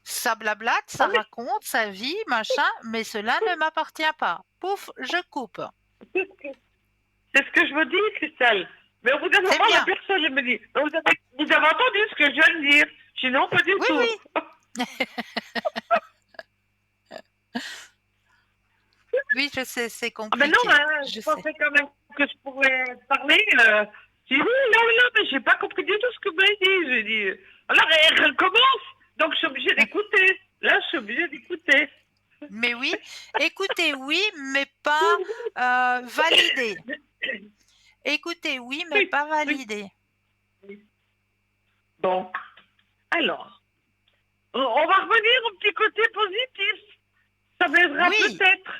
Ça blablate, Ah ça oui, raconte sa vie, machin, mais cela ne m'appartient pas. Pouf, je coupe. c'est c'est ce que je veux dire, Christelle. Mais au bout d'un C'est moment, la bien. personne elle me dit, vous avez entendu ce que je viens de dire? Je dis non, pas du Oui, tout. oui, oui, je sais, c'est Ah ben non, compliqué. hein, Je je sais. pensais quand même que je pourrais parler. J'ai dit oui, non, non, mais j'ai pas compris du tout ce que vous m'avez dit. J'ai dit, alors elle recommence. Donc je suis obligée d'écouter. Là, je suis obligée d'écouter. Mais oui, écoutez, oui, mais pas valider. Écoutez, oui, mais Oui, pas oui, valider. oui. Donc, alors, on va revenir au petit côté positif. Ça m'aidera Oui, peut-être.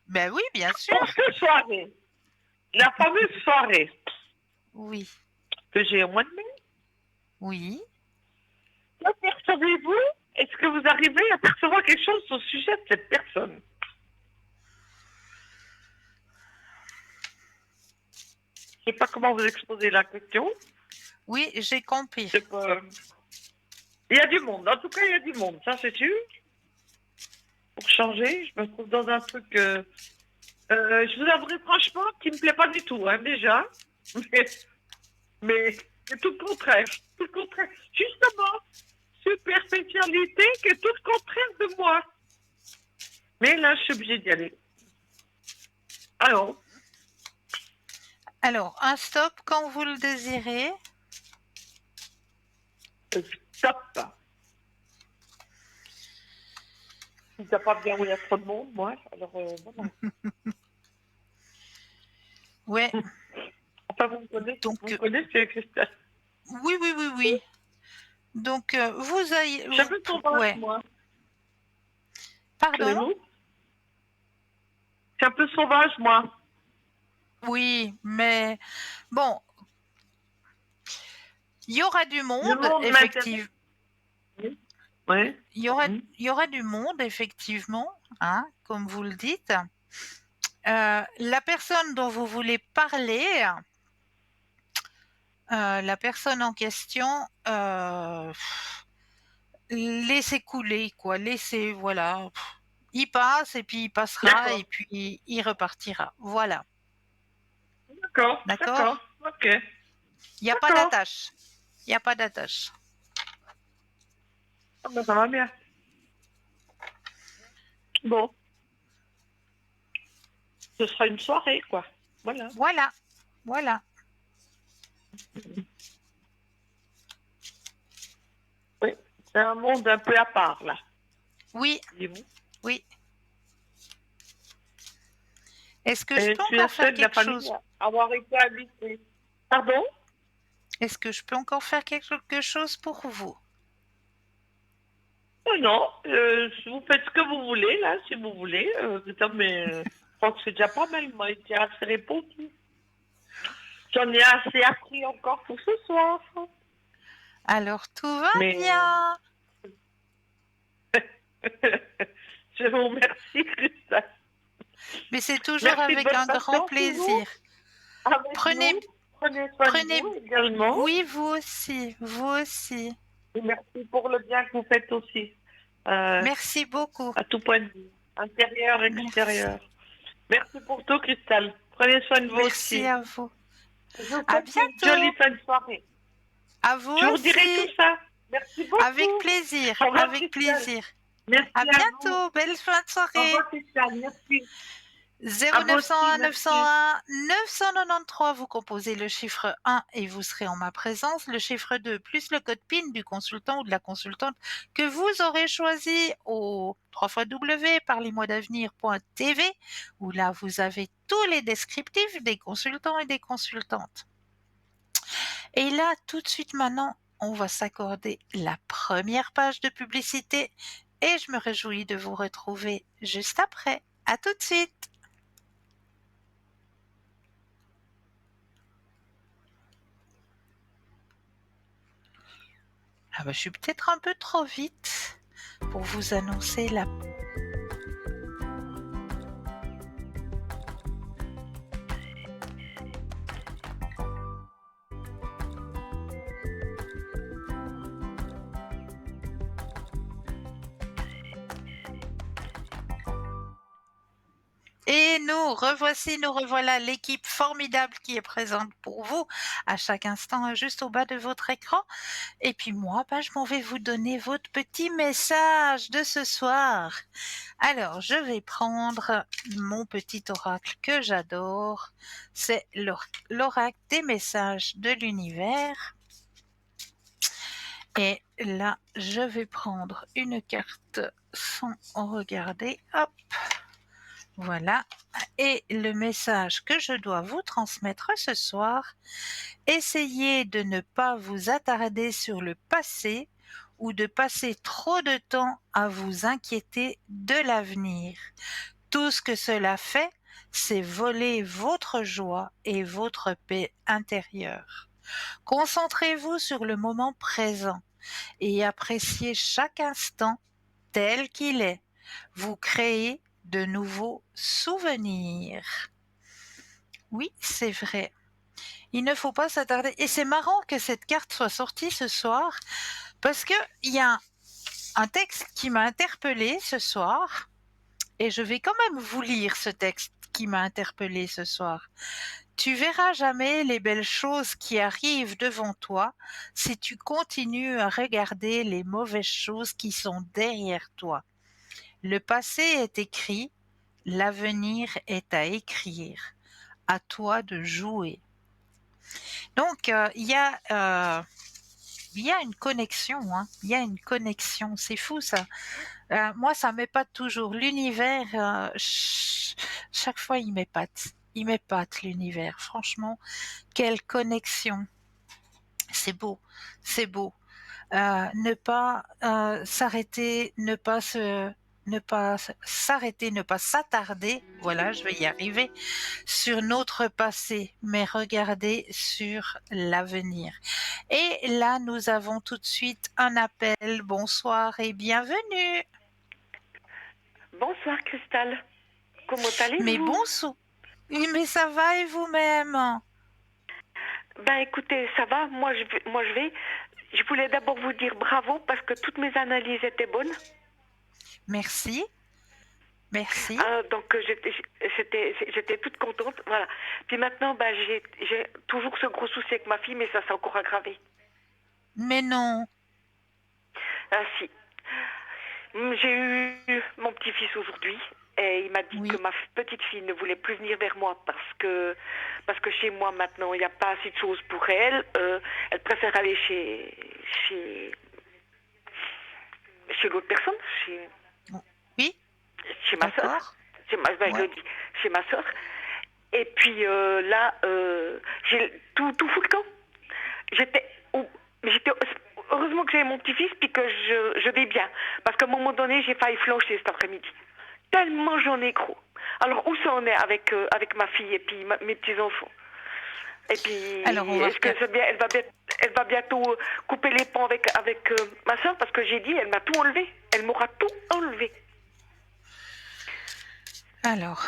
ben oui, bien sûr. Pour cette soirée, la fameuse soirée Oui, que j'ai au mois de mai, oui. que percevez-vous? Est-ce que vous arrivez à percevoir quelque chose au sujet de cette personne? Je ne sais pas comment vous exposer la question. Oui, j'ai compris. C'est pas... Il y a du monde. En tout cas, il y a du monde. Ça, c'est sûr. Pour changer, je me trouve dans un truc... je vous avouerai franchement qui me plaît pas du tout, hein, déjà. Mais, mais c'est tout le contraire. Tout le contraire. Justement, super spécialité qui est tout le contraire de moi. Mais là, je suis obligée d'y aller. Alors, Alors, un stop quand vous le désirez. stop. Si t'as pas bien où il y a trop de monde, moi, alors voilà. Ouais, Enfin, vous donc, me connaissez, Christelle. oui, oui, oui, oui. Donc, vous aillez... Je suis un peu sauvage, Ouais, moi. pardon? Savez-vous? Je suis un peu sauvage, moi. Oui, mais bon, Il y aura du Le monde, monde m'intéresse. effectivement. Oui. Ouais. Il y aura du monde, effectivement, hein, comme vous le dites. La personne dont vous voulez parler, la personne en question, laissez couler, quoi. Laissez, voilà. Il passe et puis il passera et D'accord. puis il repartira. Voilà. D'accord. D'accord? D'accord. Ok. Il n'y a pas D'accord. d'attache. Il n'y a pas d'attache. Ah ben, ça va bien. Bon, ce sera une soirée, quoi. Voilà. Voilà. Voilà. Oui. C'est un monde un peu à part, là. Oui. Dis-vous. Oui. Est-ce que je Et peux je suis la encore faire seule de la quelque famille chose? à avoir été habitée. Pardon? Est-ce que je peux encore faire quelque chose pour vous? Oh non, vous faites ce que vous voulez, là, si vous voulez. Putain, mais je crois que c'est déjà pas mal. Il m'a été assez répondu. J'en ai assez appris encore pour ce soir. Alors, tout va Mais bien. je vous remercie, Christophe. Mais c'est toujours Merci de avec votre un grand patience, toujours, plaisir. avec Prenez, nous. Prenez soin de prenez, vous également. oui, vous aussi, vous aussi. Et merci pour le bien que vous faites aussi, euh, Merci beaucoup. à tout point de vue, intérieur, Merci. extérieur. Merci pour tout, Cristal. Prenez soin de vous Merci aussi. à vous. Je vous À souhaite une jolie bientôt. fin de soirée. À vous Je vous dirai tout aussi. ça. Merci Avec beaucoup. plaisir. Au revoir, Avec Cristal. plaisir. À Merci à vous. bientôt. Belle fin de Au soirée. revoir, Cristal. Merci. À vous aussi, 0901 merci. 901 993, vous composez le chiffre 1 et vous serez en ma présence. Le chiffre 2 plus le code PIN du consultant ou de la consultante que vous aurez choisi au www.parlez-moi-d'avenir.tv où là vous avez tous les descriptifs des consultants et des consultantes. Et là, tout de suite maintenant, on va s'accorder la première page de publicité et je me réjouis de vous retrouver juste après. À tout de suite. Ah bah, je suis peut-être un peu trop vite pour vous annoncer la... Et nous revoilà l'équipe formidable qui est présente pour vous à chaque instant juste au bas de votre écran. Et puis moi, bah, je m'en vais vous donner votre petit message de ce soir. Alors, je vais prendre mon petit oracle que j'adore. C'est l'oracle des messages de l'univers. Et là, je vais prendre une carte sans regarder. Hop, voilà. Et le message que je dois vous transmettre ce soir, essayez de ne pas vous attarder sur le passé ou de passer trop de temps à vous inquiéter de l'avenir. Tout ce que cela fait, c'est voler votre joie et votre paix intérieure. Concentrez-vous sur le moment présent et appréciez chaque instant tel qu'il est. Vous créez de nouveaux souvenirs. Oui, c'est vrai. Il ne faut pas s'attarder. Et c'est marrant que cette carte soit sortie ce soir parce qu'il y a un texte qui m'a interpellée ce soir et je vais quand même vous lire ce texte qui m'a interpellée ce soir. Tu verras jamais les belles choses qui arrivent devant toi si tu continues à regarder les mauvaises choses qui sont derrière toi. Le passé est écrit, l'avenir est à écrire. À toi de jouer. Donc, il y a une connexion, hein. Il y a une connexion. C'est fou, ça. Moi, ça m'épate toujours. L'univers, chaque fois, il m'épate. Il m'épate, l'univers. Franchement, quelle connexion. C'est beau. C'est beau. Ne pas s'arrêter, ne pas s'arrêter, ne pas s'attarder, voilà, je vais y arriver, sur notre passé, mais regarder sur l'avenir. Et là, nous avons tout de suite un appel. Bonsoir et bienvenue. Bonsoir Cristal, comment Mais allez-vous? bonsoir. Oui, mais ça va et vous-même? Ben écoutez, ça va, je voulais d'abord vous dire bravo parce que toutes mes analyses étaient bonnes. Merci, merci. Donc j'étais toute contente, voilà. Puis maintenant, ben, j'ai toujours ce gros souci avec ma fille, mais ça s'est encore aggravé. Mais non. Ah si, j'ai eu mon petit-fils aujourd'hui et il m'a dit Oui. que ma petite fille ne voulait plus venir vers moi parce que chez moi maintenant il n'y a pas assez de choses pour elle. Elle préfère aller chez, chez l'autre personne, Oui, chez ma soeur. d'accord. Je Ouais. le dis, chez ma soeur. Et puis là, j'ai tout fou le camp. J'étais, mais j'étais heureusement que j'avais mon petit-fils puis que je vais bien. Parce qu'à un moment donné, j'ai failli flancher cet après-midi. Tellement j'en ai gros. Alors où ça en est avec ma fille et puis mes petits-enfants? Et puis, Alors, on va est-ce que regarder. c'est bien, elle va bientôt couper les ponts avec ma soeur parce que j'ai dit, elle m'a tout enlevé. Elle m'aura tout enlevé. Alors,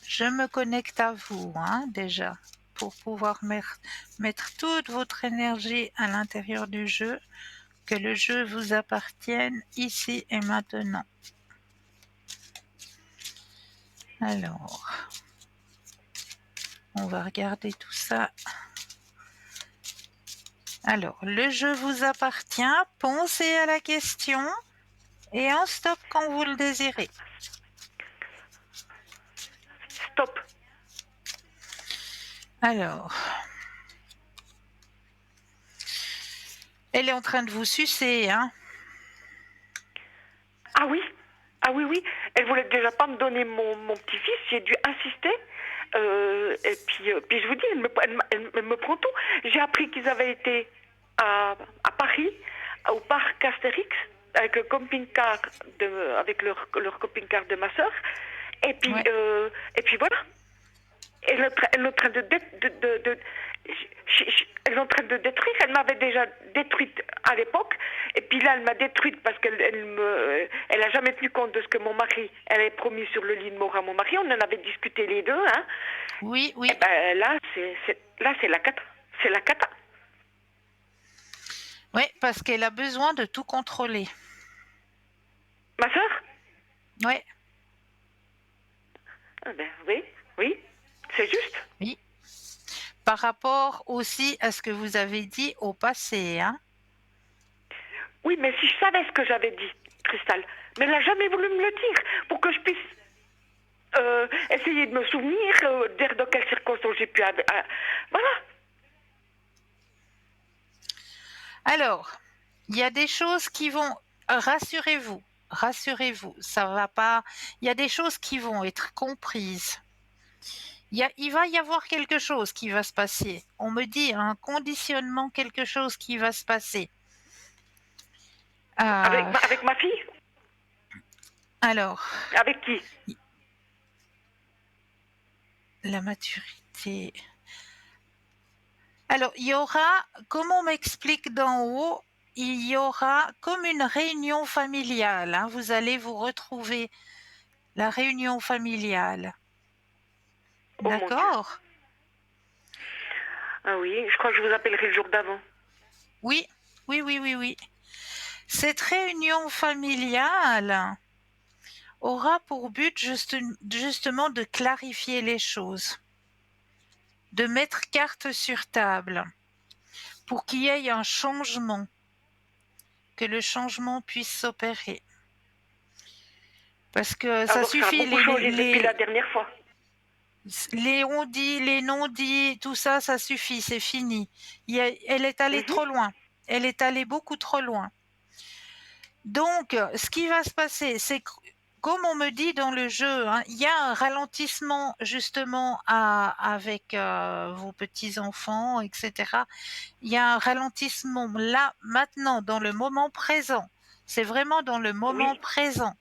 je me connecte à vous, hein, déjà, pour pouvoir mettre toute votre énergie à l'intérieur du jeu, que le jeu vous appartienne ici et maintenant. Alors, on va regarder tout ça. Alors, le jeu vous appartient, pensez à la question et en stop quand vous le désirez. Stop. Alors, elle est en train de vous sucer, hein? Ah oui, ah oui, oui. Elle voulait déjà pas me donner mon petit-fils. J'ai dû insister. Et puis je vous dis, elle me prend tout. J'ai appris qu'ils avaient été à Paris, au parc Astérix, avec le camping-car avec leur camping-car de ma soeur. Ouais. Et puis voilà. Elle est en train elle est en train de détruire. Elle m'avait déjà détruite à l'époque. Et puis là, elle m'a détruite parce elle a jamais tenu compte de ce que mon mari, elle avait promis sur le lit de mort à mon mari. On en avait discuté les deux, hein. Oui, Et oui. ben là, c'est la cata. C'est la cata. Oui, parce qu'elle a besoin de tout contrôler. Ma soeur? Oui, Ah ben oui, oui. C'est juste. oui. Par rapport aussi à ce que vous avez dit au passé, hein? Oui, mais si je savais ce que j'avais dit, Cristal, mais elle n'a jamais voulu me le dire pour que je puisse essayer de me souvenir, dire dans quelles circonstances j'ai pu... voilà. Alors, il y a des choses qui vont... Rassurez-vous, rassurez-vous, ça va pas... Il y a des choses qui vont être comprises. Il va y avoir quelque chose qui va se passer. On me dit un conditionnement, quelque chose qui va se passer. Euh, Avec ma fille? alors, Avec qui? la maturité... Alors, il y aura, comme on m'explique d'en haut, il y aura comme une réunion familiale, hein. Vous allez vous retrouver, la réunion familiale. Oh mon Dieu. D'accord? Ah oui, je crois que je vous appellerai le jour d'avant. Oui, oui, oui, oui, oui. Cette réunion familiale aura pour but justement de clarifier les choses, de mettre carte sur table pour qu'il y ait un changement, que le changement puisse s'opérer. Parce que ça Alors ça a suffit, beaucoup changé depuis la dernière fois. les on-dit, les non-dits, tout ça, ça suffit, c'est fini. Elle est allée Mhm. trop loin. Elle est allée beaucoup trop loin. Donc, ce qui va se passer, c'est que, comme on me dit dans le jeu, hein, il y a un ralentissement justement avec vos petits-enfants, etc. Il y a un ralentissement là, maintenant, dans le moment présent, C'est vraiment dans le moment Oui, présent.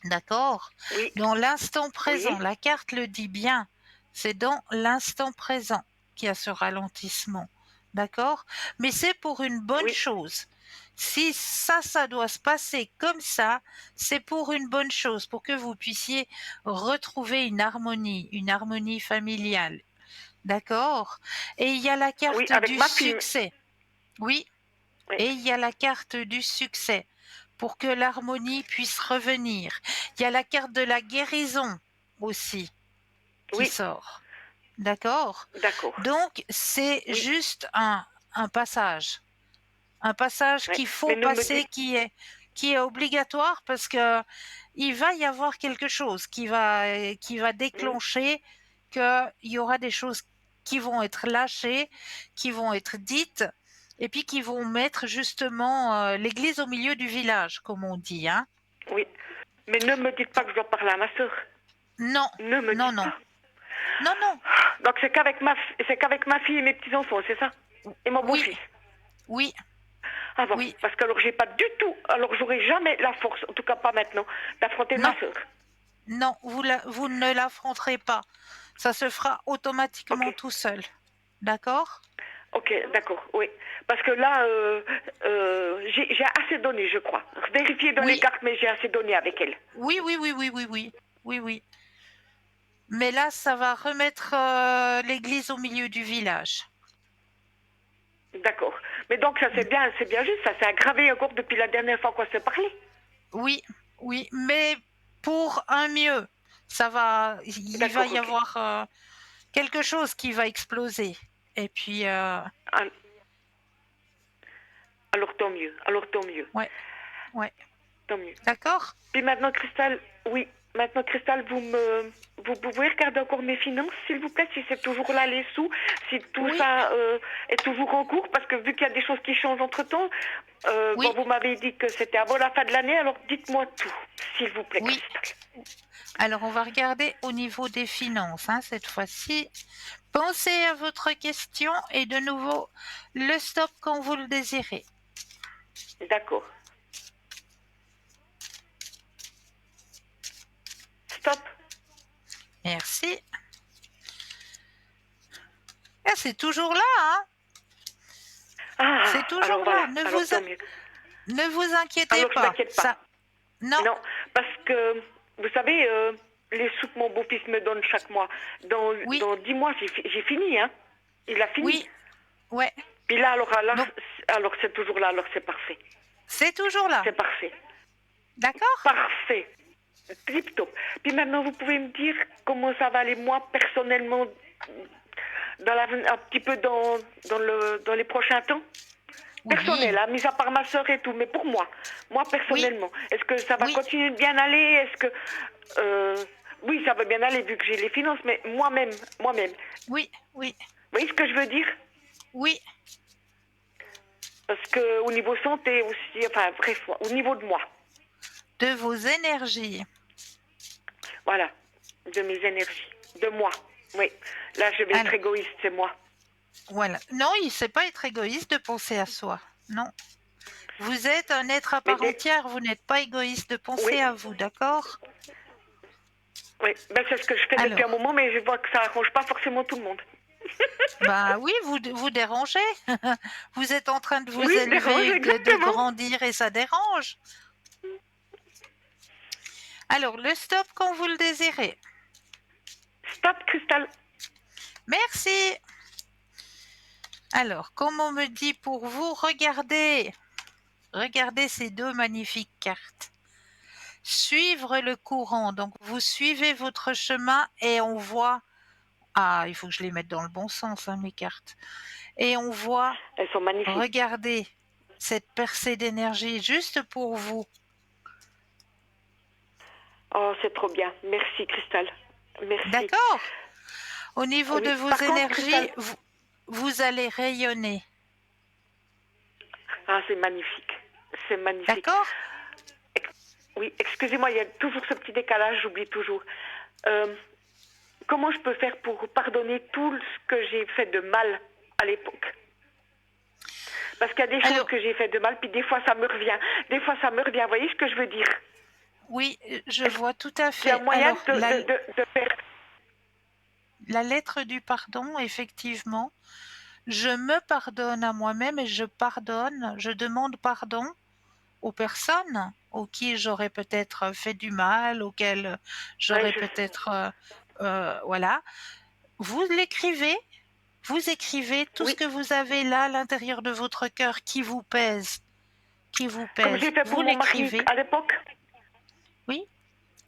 D'accord? oui, Dans l'instant présent. oui, La carte le dit bien. C'est dans l'instant présent qu'il y a ce ralentissement. D'accord? Mais c'est pour une bonne oui, chose. Si ça doit se passer comme ça, c'est pour une bonne chose, pour que vous puissiez retrouver une harmonie familiale. D'accord? Et il y a la oui, carte avec du ma fille. succès. Oui, Oui, et il y a la carte du succès pour que l'harmonie puisse revenir. Il y a la carte de la guérison aussi qui oui, sort. D'accord? d'accord. Donc, c'est Oui, juste un passage. Un passage oui. qu'il faut Mais ne me passer dites, qui est obligatoire parce que il va y avoir quelque chose qui va hmm, déclencher qu'il y aura des choses qui vont être lâchées, qui vont être dites, et puis qui vont mettre justement l'église au milieu du village, comme on dit, hein. oui. Mais ne me dites pas que je dois parler à ma sœur. Non, Ne me non, dites non, pas. non, non. Donc c'est qu'avec ma fille et mes petits-enfants, c'est ça? Et mon Oui, beau-fils. oui, Ah bon, oui. parce que alors j'ai pas du tout, alors j'aurai jamais la force, en tout cas pas maintenant, d'affronter ma Non, sœur. non, vous ne l'affronterez pas. Ça se fera Ok, automatiquement tout seul. D'accord? ok, d'accord, oui. Parce que là, j'ai assez donné, je crois. Vérifiez dans les Oui, cartes, mais j'ai assez donné avec elle. oui, oui, oui, oui, oui, oui, oui, oui. Mais là, ça va remettre l'église au milieu du village. D'accord. Mais donc ça c'est bien juste, ça s'est aggravé encore depuis la dernière fois qu'on s'est parlé. Oui, oui, mais pour un mieux. Il va D'accord, y ok. avoir quelque chose qui va exploser. Et puis, Al- Alors tant mieux, alors tant mieux, ouais, ouais. tant mieux. D'accord? Puis maintenant, Cristal, oui, maintenant, Cristal, vous pouvez regarder encore mes finances, s'il vous plaît, si c'est toujours là les sous, si tout Oui, ça est toujours en cours, parce que vu qu'il y a des choses qui changent entre-temps, bon, oui, vous m'avez dit que c'était avant la fin de l'année, alors dites-moi tout, s'il vous plaît, oui. Cristal. Alors, on va regarder au niveau des finances, hein, cette fois-ci. Pensez à votre question et de nouveau le stop quand vous le désirez. D'accord. Stop. Merci. Ah, c'est toujours là, hein? Ah, C'est alors toujours voilà, là. alors tant mieux. Ne vous inquiétez Alors je pas. m'inquiète pas. Ça, non. Non, parce que, vous savez, les sous que mon beau-fils me donne chaque mois, Oui, dans 10 mois, j'ai fini, hein. Il a fini. oui, ouais. Puis là, Donc, alors c'est toujours là, alors c'est parfait. c'est toujours là. C'est parfait. D'accord? Parfait. Tip top. Puis maintenant, vous pouvez me dire comment ça va aller, moi, personnellement, un petit peu dans les prochains temps? Oui, Personnel, hein, mis à part ma soeur et tout, mais pour moi oui, personnellement, est-ce que ça va oui, continuer de bien aller? Est-ce que oui, ça va bien aller vu que j'ai les finances, mais moi-même, oui, oui, vous voyez ce que je veux dire? oui. Parce que au niveau santé aussi, enfin bref, au niveau de moi, De vos énergies. voilà, de mes énergies, de moi. Oui, là je vais être Alors, égoïste, c'est moi. voilà. Non, il ne sait pas être égoïste de penser à soi. Non. Vous êtes un être à Mais part entière. Vous n'êtes pas égoïste de oui, penser à vous. D'accord? oui, ben, c'est ce que je fais depuis un Alors, moment, mais je vois que ça arrange pas forcément tout le monde. bah oui, vous dérangez. Vous êtes en train de vous Oui, je dérange, élever, de exactement. grandir et ça dérange. Alors, le stop quand vous le désirez. Stop, Cristal. Merci. Alors, comme on me dit pour vous, regardez ces deux magnifiques cartes. Suivre le courant. Donc, vous suivez votre chemin et on voit. Ah, il faut que je les mette dans le bon sens, hein, mes cartes. Et on voit, Elles sont magnifiques. regardez, cette percée d'énergie juste pour vous. Oh, c'est trop bien. Merci, Cristal. Merci. D'accord? Au niveau de Oui. vos Par contre, énergies, Cristal. vous allez rayonner. Ah, c'est magnifique. C'est magnifique. D'accord? Oui, excusez-moi, il y a toujours ce petit décalage, j'oublie toujours. Euh, Comment je peux faire pour pardonner tout ce que j'ai fait de mal à l'époque? Parce qu'il y a des choses Alors, que j'ai fait de mal, puis des fois ça me revient. Des fois ça me revient. Vous voyez ce que je veux dire? oui, je vois tout à Il y a fait. moyen Alors, la, de faire. la lettre du pardon, effectivement, je me pardonne à moi-même et je pardonne, je demande pardon aux personnes auxquelles j'aurais peut-être fait du mal, auxquelles Oui, j'aurais peut-être, voilà. Vous l'écrivez, vous écrivez tout ce oui. que vous avez là à l'intérieur de votre cœur qui vous Comme pèse. j'ai fait Vous pour mon mari l'écrivez, à l'époque. oui,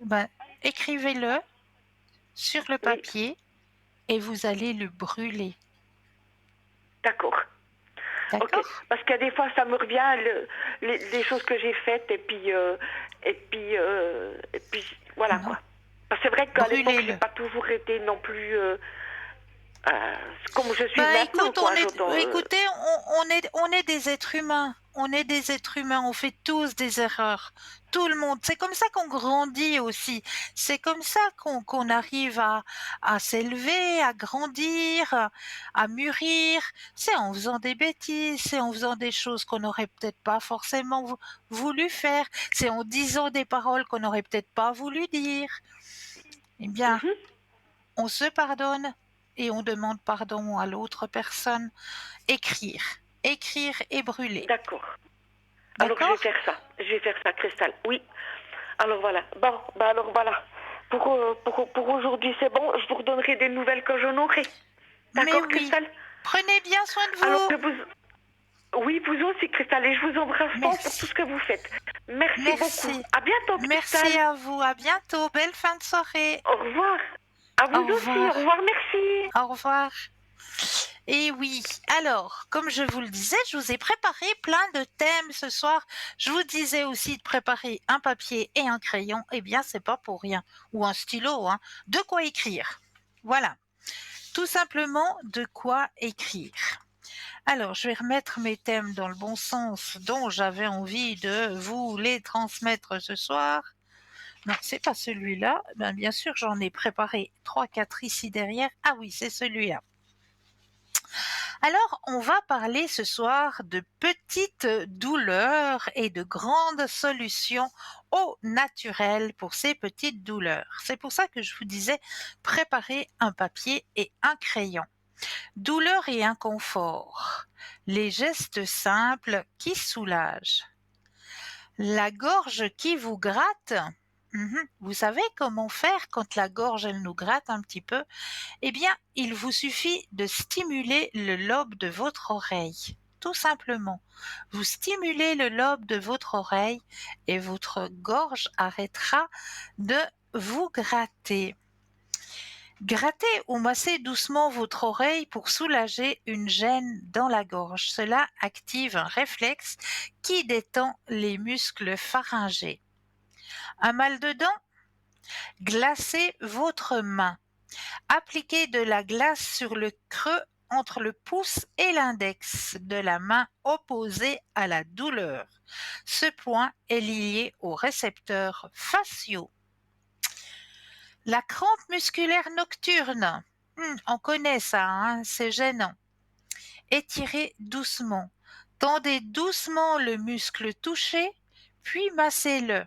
ben, écrivez-le sur le Oui, papier et vous allez le brûler. d'accord. Ok. D'accord? Parce qu'il y a des fois ça me revient les choses que j'ai faites et puis voilà Non, quoi. Parce que c'est vrai qu'à l'époque j'ai brûlez-le. pas toujours été non plus comme je suis Ben maintenant écoute, quoi. J'entends. écoutez, on est des êtres humains. On est des êtres humains. On fait tous des erreurs. Tout le monde. C'est comme ça qu'on grandit aussi. C'est comme ça qu'on arrive à s'élever, à grandir, à mûrir. C'est en faisant des bêtises. C'est en faisant des choses qu'on n'aurait peut-être pas forcément voulu faire. C'est en disant des paroles qu'on n'aurait peut-être pas voulu dire. Eh bien, Mhm. on se pardonne et on demande pardon à l'autre personne. Écrire. Écrire et brûler. D'accord. Alors je vais D'accord? faire ça. Je vais faire ça, Cristal. Oui. Alors voilà. Bon, bah alors voilà. Pour aujourd'hui c'est bon. Je vous redonnerai des nouvelles que j'en aurai. Mais D'accord, oui. Cristal? Prenez bien soin de Alors vous. oui, vous aussi, Cristal, et je vous embrasse fort pour tout Merci. ce que vous faites. Merci beaucoup. Merci. À bientôt, Merci Cristal. à vous. À bientôt. Belle fin de soirée. Au revoir. À vous Au aussi. Au revoir. revoir, merci. Au revoir. Et oui, alors, comme je vous le disais, je vous ai préparé plein de thèmes ce soir. Je vous disais aussi de préparer un papier et un crayon. Eh bien, c'est pas pour rien. Ou un stylo, hein. De quoi écrire. Voilà. Tout simplement, de quoi écrire. Alors, je vais remettre mes thèmes dans le bon sens dont j'avais envie de vous les transmettre ce soir. Non, c'est pas celui-là. Ben, bien sûr, j'en ai préparé 3, 4 ici derrière. Ah oui, c'est celui-là. Alors, on va parler ce soir de petites douleurs et de grandes solutions au naturel pour ces petites douleurs. C'est pour ça que je vous disais préparer un papier et un crayon. Douleur et inconfort. Les gestes simples qui soulagent. La gorge qui vous gratte. Vous savez comment faire quand la gorge elle nous gratte un petit peu? Eh bien, il vous suffit de stimuler le lobe de votre oreille. Tout simplement. Vous stimulez le lobe de votre oreille et votre gorge arrêtera de vous gratter. Grattez ou massez doucement votre oreille pour soulager une gêne dans la gorge. Cela active un réflexe qui détend les muscles pharyngés. Un mal de dents? Glacez votre main. Appliquez de la glace sur le creux entre le pouce et l'index de la main opposée à la douleur. Ce point est lié aux récepteurs faciaux. La crampe musculaire nocturne. On connaît ça, hein, c'est gênant. Étirez doucement. Tendez doucement le muscle touché, puis massez-le.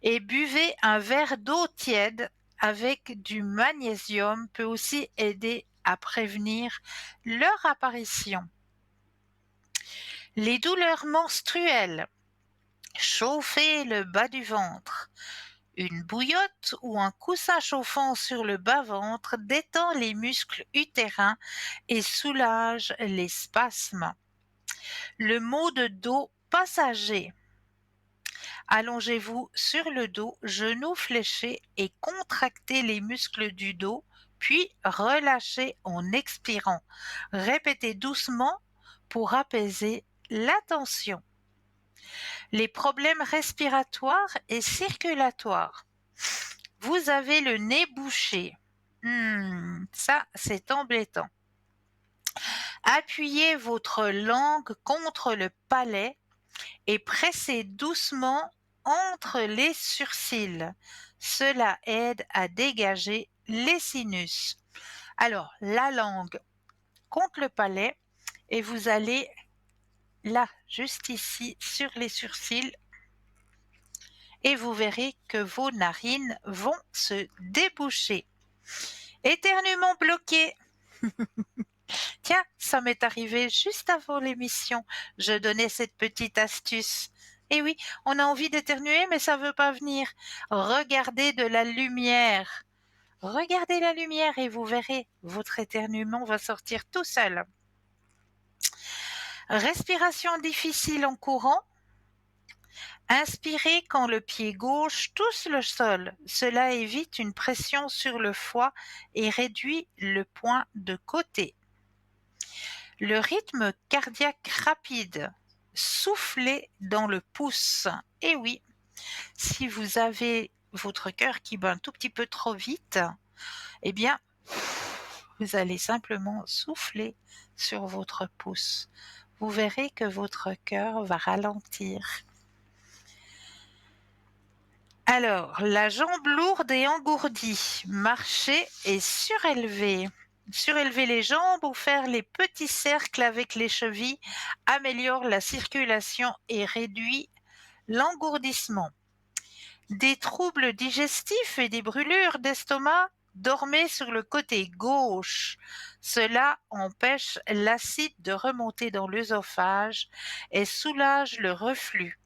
Et buvez un verre d'eau tiède avec du magnésium peut aussi aider à prévenir leur apparition. Les douleurs menstruelles. Chauffez le bas du ventre. Une bouillotte ou un coussin chauffant sur le bas-ventre détend les muscles utérins et soulage les spasmes. Le maux de dos passager. Allongez-vous sur le dos, genoux fléchés et contractez les muscles du dos, puis relâchez en expirant. Répétez doucement pour apaiser la tension. Les problèmes respiratoires et circulatoires. Vous avez le nez bouché. Ça, c'est embêtant. Appuyez votre langue contre le palais et pressez doucement entre les sourcils. Cela aide à dégager les sinus. Alors, la langue contre le palais et vous allez là, juste ici, sur les sourcils, et vous verrez que vos narines vont se déboucher. Éternuement bloqué. Tiens, ça m'est arrivé juste avant l'émission. Je donnais cette petite astuce. Et oui, on a envie d'éternuer, mais ça veut pas venir. Regardez de la lumière. Regardez la lumière et vous verrez, votre éternuement va sortir tout seul. Respiration difficile en courant. Inspirez quand le pied gauche touche le sol. Cela évite une pression sur le foie et réduit le point de côté. Le rythme cardiaque rapide. Soufflez dans le pouce. Et oui, si vous avez votre cœur qui bat un tout petit peu trop vite, eh bien, vous allez simplement souffler sur votre pouce. Vous verrez que votre cœur va ralentir. Alors, la jambe lourde et engourdie, marcher et surélever. Surélever les jambes ou faire les petits cercles avec les chevilles améliore la circulation et réduit l'engourdissement. Des troubles digestifs et des brûlures d'estomac, dormez sur le côté gauche. Cela empêche l'acide de remonter dans l'œsophage et soulage le reflux.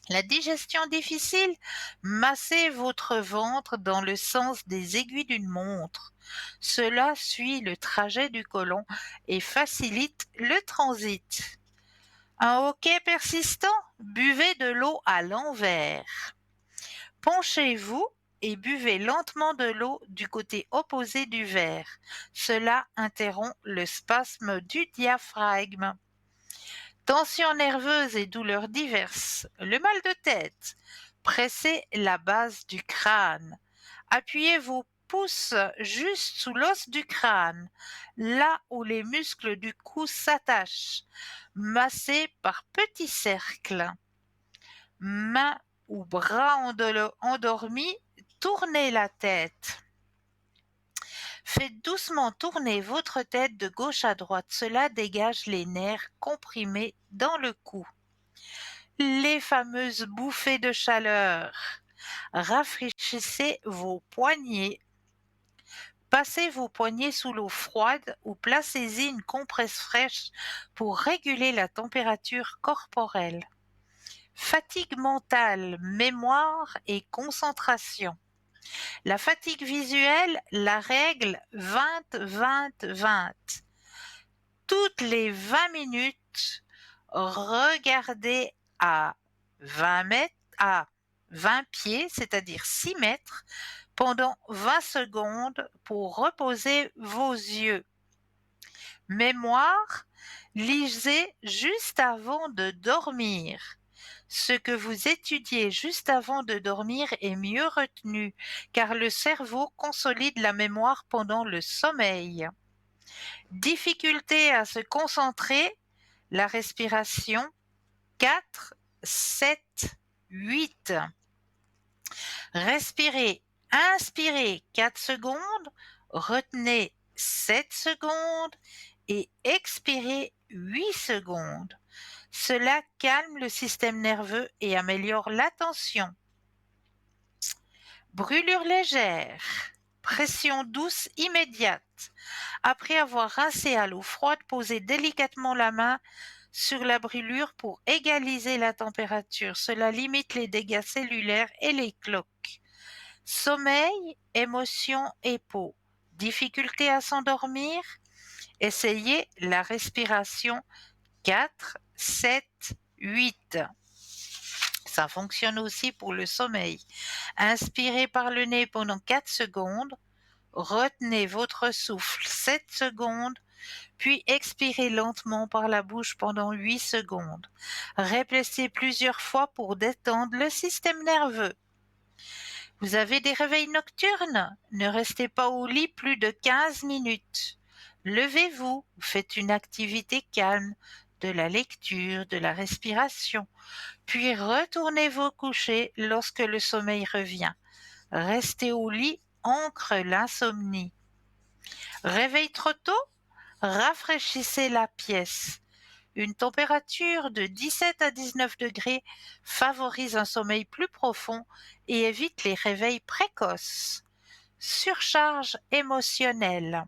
La digestion difficile, massez votre ventre dans le sens des aiguilles d'une montre. Cela suit le trajet du côlon et facilite le transit. Un hoquet persistant, buvez de l'eau à l'envers. Penchez-vous et buvez lentement de l'eau du côté opposé du verre. Cela interrompt le spasme du diaphragme. Tension nerveuse et douleurs diverses. Le mal de tête. Pressez la base du crâne. Appuyez vos pouces juste sous l'os du crâne, là où les muscles du cou s'attachent. Massez par petits cercles. Mains ou bras endormis, tournez la tête. Faites doucement tourner votre tête de gauche à droite. Cela dégage les nerfs comprimés dans le cou. Les fameuses bouffées de chaleur. Rafraîchissez vos poignets. Passez vos poignets sous l'eau froide ou placez-y une compresse fraîche pour réguler la température corporelle. Fatigue mentale, mémoire et concentration. La fatigue visuelle, la règle 20-20-20. Toutes les 20 minutes, regardez à 20 mètres, à 20 pieds, c'est-à-dire 6 mètres, pendant 20 secondes pour reposer vos yeux. Mémoire, lisez juste avant de dormir. Ce que vous étudiez juste avant de dormir est mieux retenu, car le cerveau consolide la mémoire pendant le sommeil. Difficulté à se concentrer, la respiration 4, 7, 8. Respirez, inspirez 4 secondes, retenez 7 secondes et expirez 8 secondes. Cela calme le système nerveux et améliore l'attention. Brûlure légère, pression douce immédiate. Après avoir rincé à l'eau froide, posez délicatement la main sur la brûlure pour égaliser la température. Cela limite les dégâts cellulaires et les cloques. Sommeil, émotions et peau. Difficulté à s'endormir? Essayez la respiration 4, 7, 8. Ça fonctionne aussi pour le sommeil. Inspirez par le nez pendant 4 secondes. Retenez votre souffle 7 secondes, puis expirez lentement par la bouche pendant 8 secondes. Répétez plusieurs fois pour détendre le système nerveux. Vous avez des réveils nocturnes? Ne restez pas au lit plus de 15 minutes. Levez-vous, faites une activité calme, de la lecture, de la respiration, puis retournez vous coucher lorsque le sommeil revient. Restez au lit ancre l'insomnie. Réveil trop tôt? Rafraîchissez la pièce. Une température de 17 à 19 degrés favorise un sommeil plus profond et évite les réveils précoces. Surcharge émotionnelle.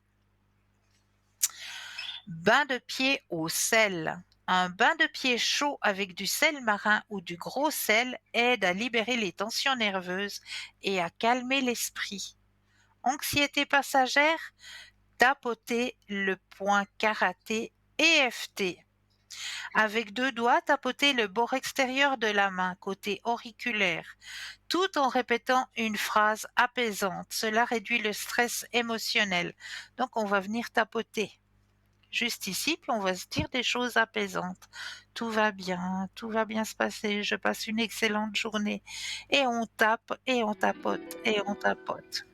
Bain de pied au sel. Un bain de pied chaud avec du sel marin ou du gros sel aide à libérer les tensions nerveuses et à calmer l'esprit. Anxiété passagère, tapoter le point karaté EFT. Avec 2 doigts, tapoter le bord extérieur de la main, côté auriculaire, tout en répétant une phrase apaisante. Cela réduit le stress émotionnel. Donc on va venir tapoter juste ici, puis on va se dire des choses apaisantes. Tout va bien se passer, je passe une excellente journée. Et on tape, et on tapote, et on tapote.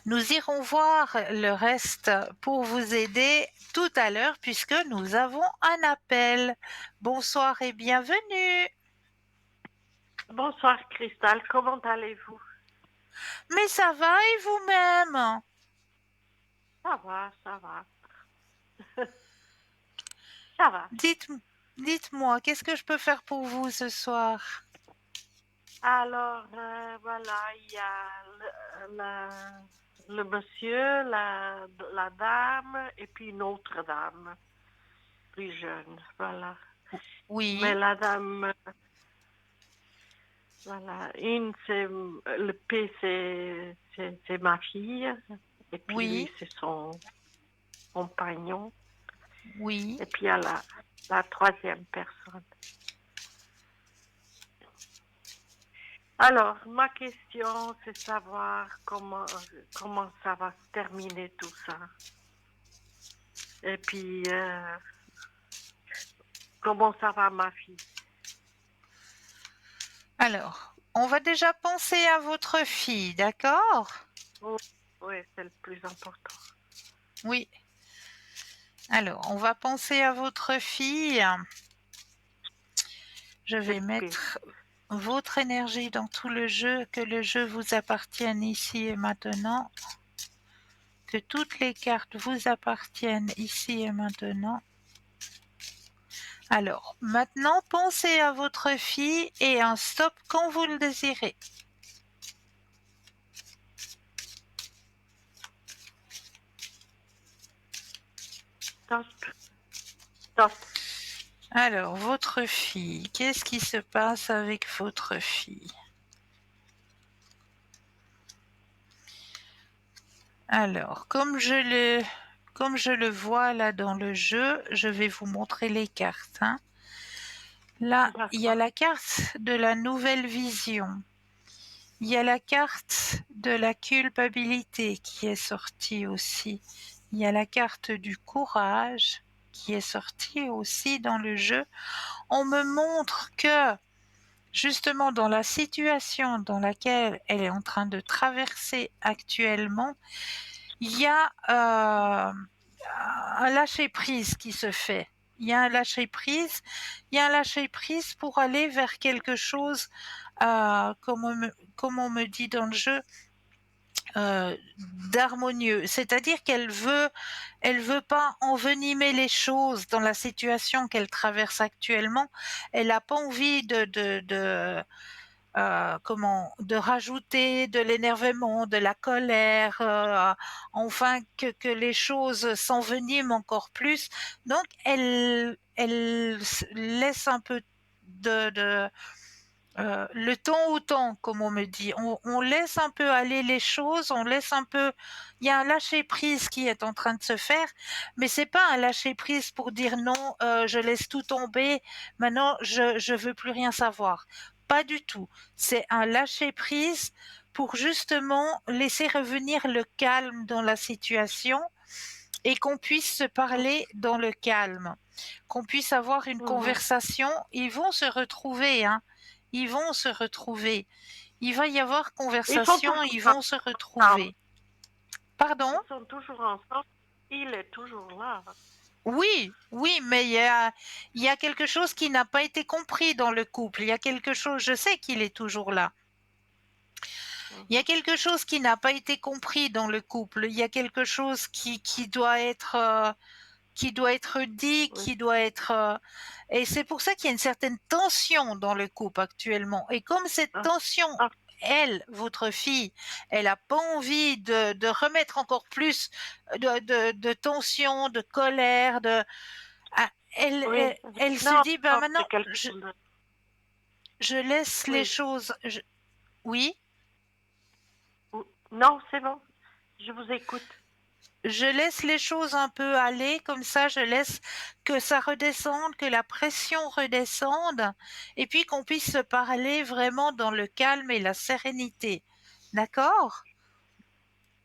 Nous irons voir le reste pour vous aider tout à l'heure puisque nous avons un appel. Bonsoir et bienvenue. Bonsoir Cristal, comment allez-vous? Mais ça va et vous-même? Ça va, ça va. Ça va. Dites-moi, qu'est-ce que je peux faire pour vous ce soir? Alors, voilà, il y a le monsieur, la dame et puis une autre dame, plus jeune, voilà. Oui, Mais la dame, voilà, le P, c'est ma fille, et puis oui, lui, c'est son compagnon, oui. et puis il y a la troisième personne. Alors, ma question, c'est savoir comment ça va se terminer tout ça. Et puis, comment ça va ma fille? Alors, on va déjà penser à votre fille, d'accord? Oh, oui, c'est le plus important. Oui. Alors, on va penser à votre fille. Je vais mettre votre énergie dans tout le jeu, que le jeu vous appartienne ici et maintenant, que toutes les cartes vous appartiennent ici et maintenant. Alors, maintenant, pensez à votre fille et un stop quand vous le désirez. Stop. Alors, votre fille, qu'est-ce qui se passe avec votre fille? Alors, comme je le vois là dans le jeu, je vais vous montrer les cartes, hein. Là, il y a la carte de la nouvelle vision. Il y a la carte de la culpabilité qui est sortie aussi. Il y a la carte du courage qui est sortie aussi dans le jeu. On me montre que, justement, dans la situation dans laquelle elle est en train de traverser actuellement, il y a un lâcher-prise qui se fait. Il y a un lâcher-prise. Il y a un lâcher-prise pour aller vers quelque chose, comme on me dit dans le jeu, d'harmonieux. C'est-à-dire qu'elle veut pas envenimer les choses dans la situation qu'elle traverse actuellement. Elle n'a pas envie de rajouter de l'énervement, de la colère, enfin que les choses s'enveniment encore plus. Donc elle laisse un peu de le temps au temps, comme on me dit. On laisse un peu aller les choses, on laisse un peu. Il y a un lâcher prise qui est en train de se faire, mais c'est pas un lâcher prise pour dire non, je laisse tout tomber. Maintenant, je veux plus rien savoir. Pas du tout. C'est un lâcher prise pour justement laisser revenir le calme dans la situation et qu'on puisse se parler dans le calme, qu'on puisse avoir une conversation. Ils vont se retrouver, hein. Ils vont se retrouver. Il va y avoir conversation, ils vont se retrouver. Pardon? Ils sont toujours ensemble. Il est toujours là. Oui, mais il y a quelque chose qui n'a pas été compris dans le couple. Il y a quelque chose, je sais qu'il est toujours là. Il y a quelque chose qui n'a pas été compris dans le couple. Il y a quelque chose qui doit être qui doit être dit, Oui. qui doit être... Et c'est pour ça qu'il y a une certaine tension dans le couple actuellement. Et comme cette Ah, tension, ah, elle, votre fille, elle n'a pas envie de remettre encore plus de tension, de colère, ah, oui. elle se Non, dit, ben non, maintenant, c'est quelqu'un de... je laisse les Oui. choses... Oui, Non, c'est bon. Je vous écoute. je laisse les choses un peu aller, comme ça, je laisse que ça redescende, que la pression redescende, et puis qu'on puisse se parler vraiment dans le calme et la sérénité. D'accord?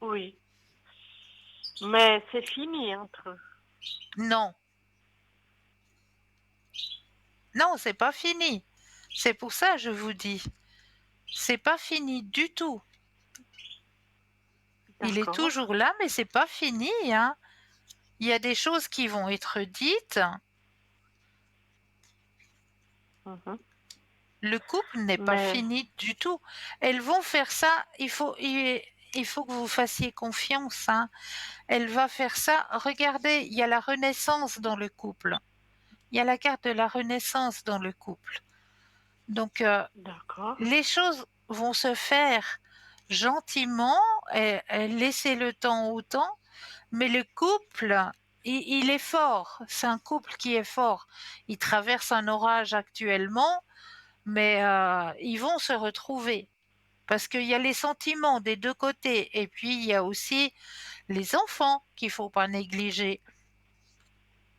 Oui. Mais c'est fini entre eux. Non, non, c'est pas fini. C'est pour ça que je vous dis, c'est pas fini du tout. Il est D'accord. toujours là, mais c'est pas fini, hein. Il y a des choses qui vont être dites. Mhm. Le couple n'est pas Mais, fini du tout. Elles vont faire ça. Il faut que vous fassiez confiance, hein. Elle va faire ça. Regardez, il y a la renaissance dans le couple. Il y a la carte de la renaissance dans le couple. Donc, d'accord. les choses vont se faire gentiment, et laisser le temps au temps, mais le couple, il est fort. C'est un couple qui est fort. Il traverse un orage actuellement, mais ils vont se retrouver. Parce qu'il y a les sentiments des deux côtés, et puis il y a aussi les enfants qu'il ne faut pas négliger.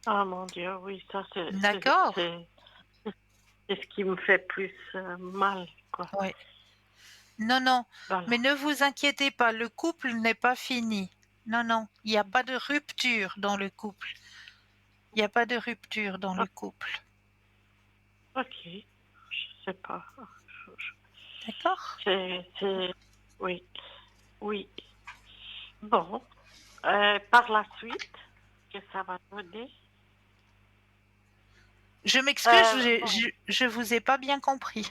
Ah mon Dieu, oui, ça D'accord? c'est ce qui me fait plus mal, quoi. Oui. Non, non. Voilà. Mais ne vous inquiétez pas, le couple n'est pas fini. Non, non. Il n'y a pas de rupture dans le couple. Il n'y a pas de rupture dans le Ah, couple. ok, je sais pas. D'accord? Oui, oui. Bon, par la suite, que ça va donner. Je m'excuse, Bon, je vous ai pas bien compris.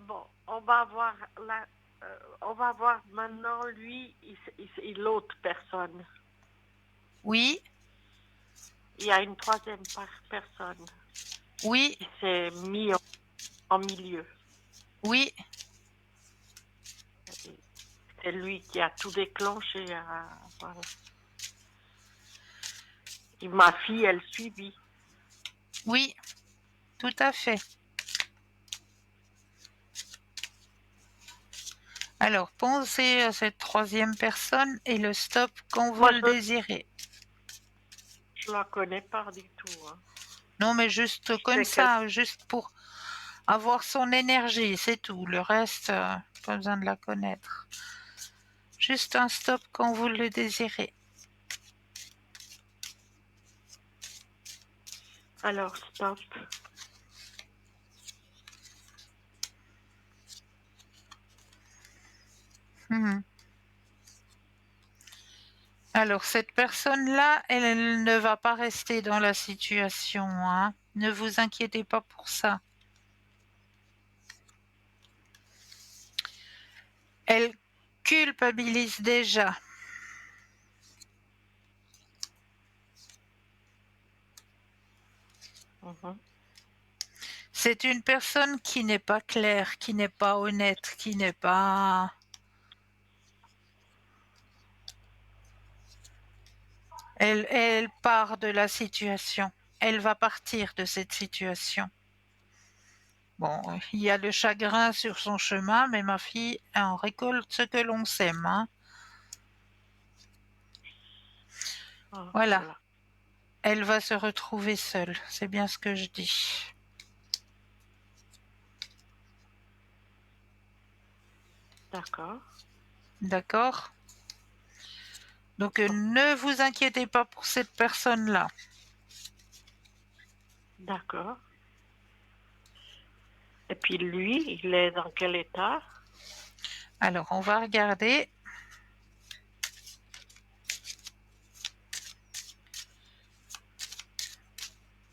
bon, on va voir on va voir maintenant lui, l'autre personne. Oui, Il y a une troisième personne oui, qui s'est mis en milieu. oui. C'est lui qui a tout déclenché. Voilà. Et ma fille, elle suivit. Oui, tout à fait. Alors, pensez à cette troisième personne et le stop quand vous Moi, le désirez. je la connais pas du tout. Hein. Non, mais juste Je comme sais qu'elle... ça, juste pour avoir son énergie, c'est tout. Le reste, pas besoin de la connaître. Juste un stop quand vous le désirez. Alors, stop. Mhm. Alors, cette personne-là, elle ne va pas rester dans la situation, hein. Ne vous inquiétez pas pour ça. Elle culpabilise déjà. Mhm. C'est une personne qui n'est pas claire, qui n'est pas honnête, qui n'est pas... Elle part de la situation. Elle va partir de cette situation. Bon, il y a le chagrin sur son chemin, mais ma fille, on récolte ce que l'on sème, hein. Ah, Voilà. voilà. Elle va se retrouver seule. C'est bien ce que je dis. D'accord. D'accord? Donc, Bon, ne vous inquiétez pas pour cette personne-là. d'accord. Et puis lui, il est dans quel état? Alors, on va regarder.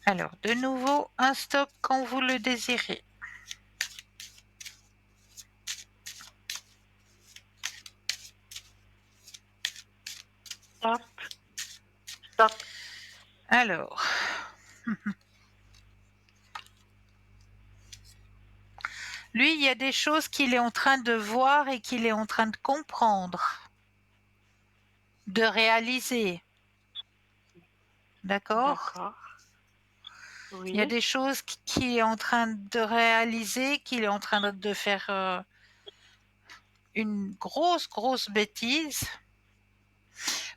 Alors, de nouveau, un stop quand vous le désirez. Stop. Stop. Alors, lui, il y a des choses qu'il est en train de voir et qu'il est en train de comprendre, de réaliser. D'accord? D'accord. Il y a Oui. des choses qu'il est en train de réaliser, qu'il est en train de faire une grosse, grosse bêtise.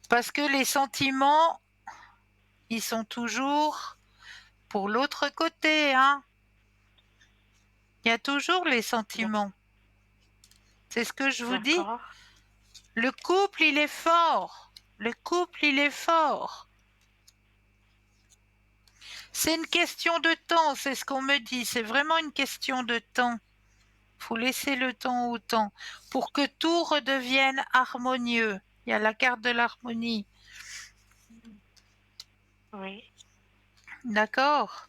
Parce que les sentiments, ils sont toujours pour l'autre côté, hein. Il y a toujours les sentiments. C'est ce que je vous dis. D'accord. Le couple, il est fort. Le couple, il est fort. C'est une question de temps, c'est ce qu'on me dit. C'est vraiment une question de temps. Faut laisser le temps au temps pour que tout redevienne harmonieux. Il y a la carte de l'harmonie. Oui. D'accord?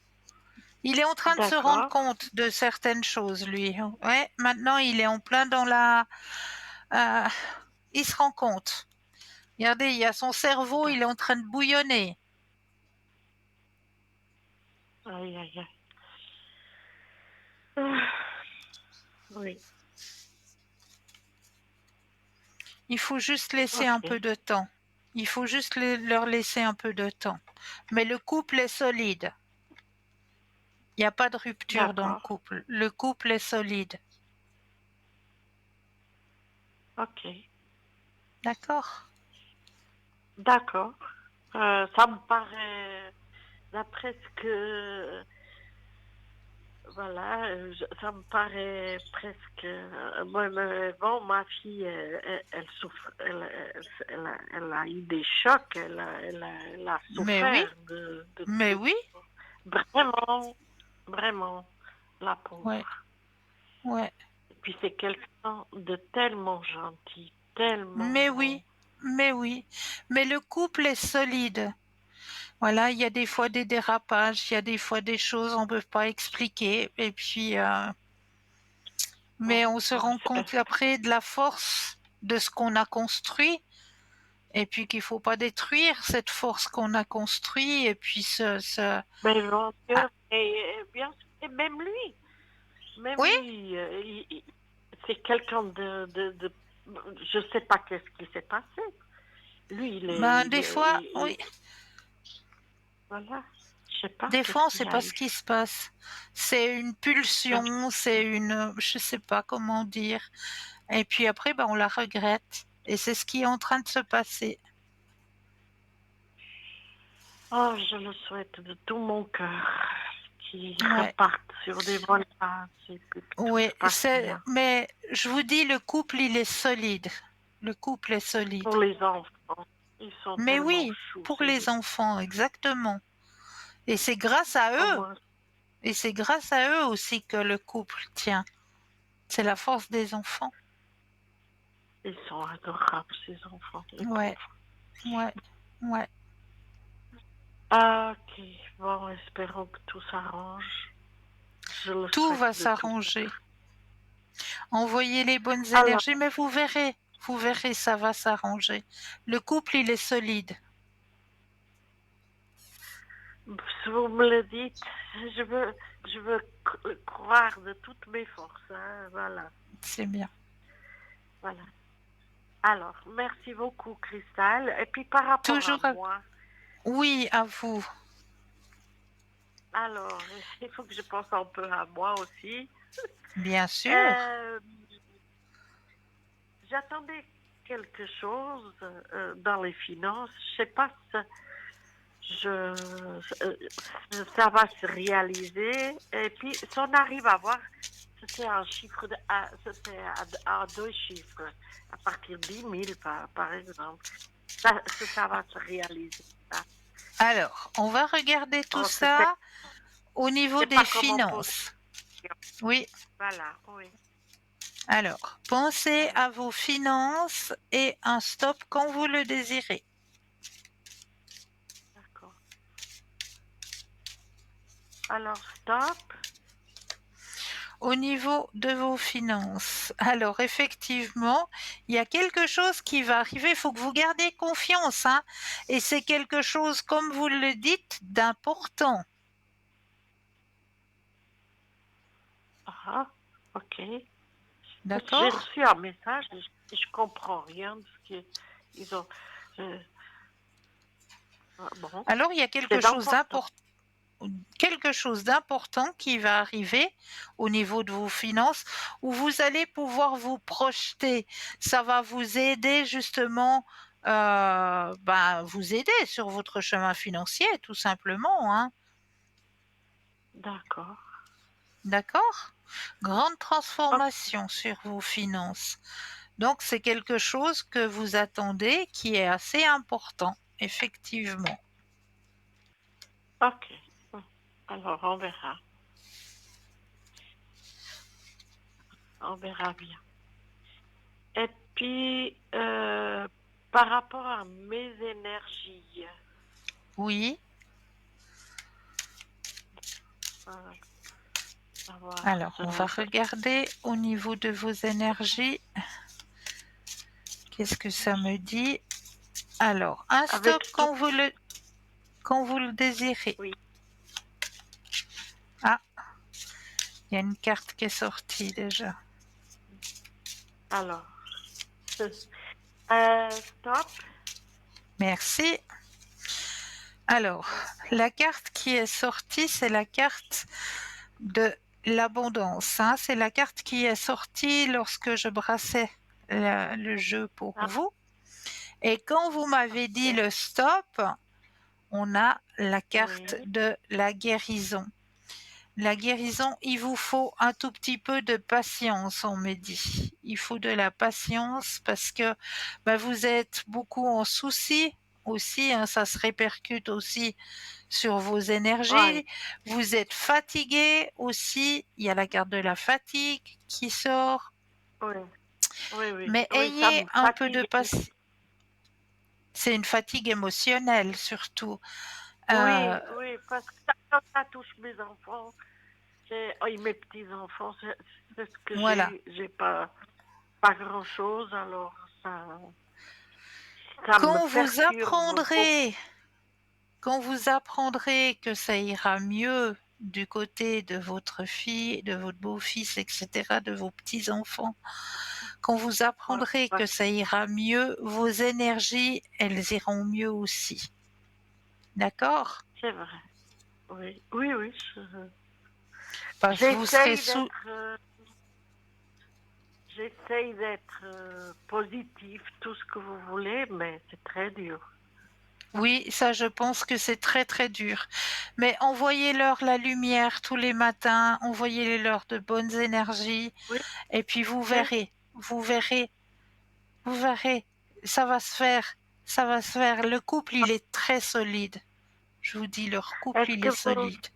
Il est en train de se rendre D'accord. compte de certaines choses, lui. Ouais, maintenant, il est en plein dans la... euh, il se rend compte. Regardez, il y a son cerveau, il est en train de bouillonner. Aïe, aïe, aïe. Ah, oui. Il faut juste laisser un peu Ok. de temps. Il faut juste leur laisser un peu de temps. Mais le couple est solide. Il n'y a pas de rupture dans le D'accord. couple. Le couple est solide. Ok. D'accord? D'accord. Ça me paraît, d'après ce que, voilà, ça me paraît presque. Bon, ma fille, elle souffre, elle a eu des chocs, elle a Mais oui, souffert de mais tout. oui. Vraiment, vraiment, la Ouais, pauvre. ouais. Et puis c'est quelqu'un de tellement gentil, Mais tellement. oui, mais oui. Mais le couple est solide. Voilà, il y a des fois des dérapages, il y a des fois des choses on ne peut pas expliquer. Et puis, Bon, mais on se rend compte après de la force de ce qu'on a construit. Et puis qu'il faut pas détruire cette force qu'on a construite. Et puis mais mon ah, Dieu, et bien sûr, et même oui, lui, c'est quelqu'un je sais pas qu'est-ce qui s'est passé. Lui, ben des fois, oui. voilà, je sais pas Des fois, qu'est-ce on ne qu'il sait a pas ce eu. qui se passe. C'est une pulsion, c'est une, je sais pas comment dire. Et puis après, ben, on la regrette. Et c'est ce qui est en train de se passer. Oh, je le souhaite de tout mon cœur qu'il Ouais, reparte sur des bonnes bases et puis que tout oui. se passe bien. Mais je vous dis, le couple, il est solide. Le couple est solide. Pour les enfants, ils sont Mais tellement oui, choux, pour ces les enfants, exactement. Et c'est grâce à oh, eux. moi, Et c'est grâce à eux aussi que le couple tient. C'est la force des enfants. ils sont adorables, ces enfants, les Ouais, pauvres. ouais, ouais. Ah, ok, bon, espérons que tout s'arrange. Je le Tout souhaite va de tout s'arranger. cœur. Envoyez les bonnes Alors, énergies, mais vous verrez, ça va s'arranger. Le couple, il est solide. si vous me le dites, je veux croire de toutes mes forces. Hein, voilà, C'est bien. voilà. Alors, merci beaucoup, Cristal. Et puis par rapport à Toujours à... moi, Oui, à vous. alors, il faut que je pense un peu à moi aussi. Bien sûr. Euh, J'attendais quelque chose dans les finances. Je sais pas si ça va se réaliser. Et puis, si on arrive à voir, c'était un chiffre, c'était à deux chiffres, à partir de 10 000, par exemple. Ça va se réaliser. Ça. Alors, on va regarder tout On ne ça au niveau sait des pas comment poser. finances. Oui. Voilà, oui. Alors, pensez Alors, à vos finances et un stop quand vous le désirez. d'accord. Alors, stop. au niveau de vos finances, alors effectivement, il y a quelque chose qui va arriver, il faut que vous gardiez confiance, hein, et c'est quelque chose, comme vous le dites, d'important, Ah, ok. Parce que j'ai d'accord? reçu un message et je comprends rien de ce qu'ils ont. je- bon, Alors il y a c'est important. quelque chose d'important qui va arriver au niveau de vos finances où vous allez pouvoir vous projeter. Ça va vous aider justement, vous aider sur votre chemin financier, tout simplement, hein. D'accord. D'accord? Grande Ok. transformation sur vos finances. Donc c'est quelque chose que vous attendez qui est assez important, effectivement. Ok. Alors, on verra. On verra bien. Et puis, par rapport à mes énergies, Oui. euh, savoir Alors, on va regarder au niveau de vos énergies. Qu'est-ce que ça me dit? Alors, un stop avec tout. quand vous le désirez. Oui. Ah, il y a une carte qui est sortie déjà. Alors, stop. Merci. Alors, la carte qui est sortie, c'est la carte de l'abondance, hein. C'est la carte qui est sortie lorsque je brassais le jeu pour Ah, vous. Et quand vous m'avez dit ok. le stop, on a la carte Oui. de la guérison. La guérison, il vous faut un tout petit peu de patience, on me dit. Il faut de la patience parce que vous êtes beaucoup en souci aussi, hein, ça se répercute aussi sur vos Ouais. énergies. Vous êtes fatigué aussi, il y a la carte de la fatigue qui sort. Oui. Oui, oui. Mais Oui, ça ayez me un peu de fatigue. patience. C'est une fatigue émotionnelle surtout. Euh, Oui, oui, parce que quand ça touche mes enfants, mes petits-enfants, c'est ce que voilà. j'ai pas grand-chose, alors ça me Quand vous perturbe beaucoup. apprendrez Quand vous apprendrez que ça ira mieux du côté de votre fille, de votre beau-fils, etc., de vos petits-enfants, quand vous Ouais, apprendrez ouais, que ça ira mieux, vos énergies, elles iront mieux aussi. D'accord? c'est vrai. Oui, oui, oui. Parce que vous serez J'essaye sous... d'être, j'essaye d'être positif, tout ce que vous voulez, mais c'est très dur. Oui, ça, je pense que c'est très très dur. Mais envoyez-leur la lumière tous les matins, envoyez-leur de bonnes énergies, Oui, et puis oui. vous verrez, ça va se faire, ça va se faire. Le couple, il est très solide. Je vous dis, leur couple, Est-ce il que est vous, solide.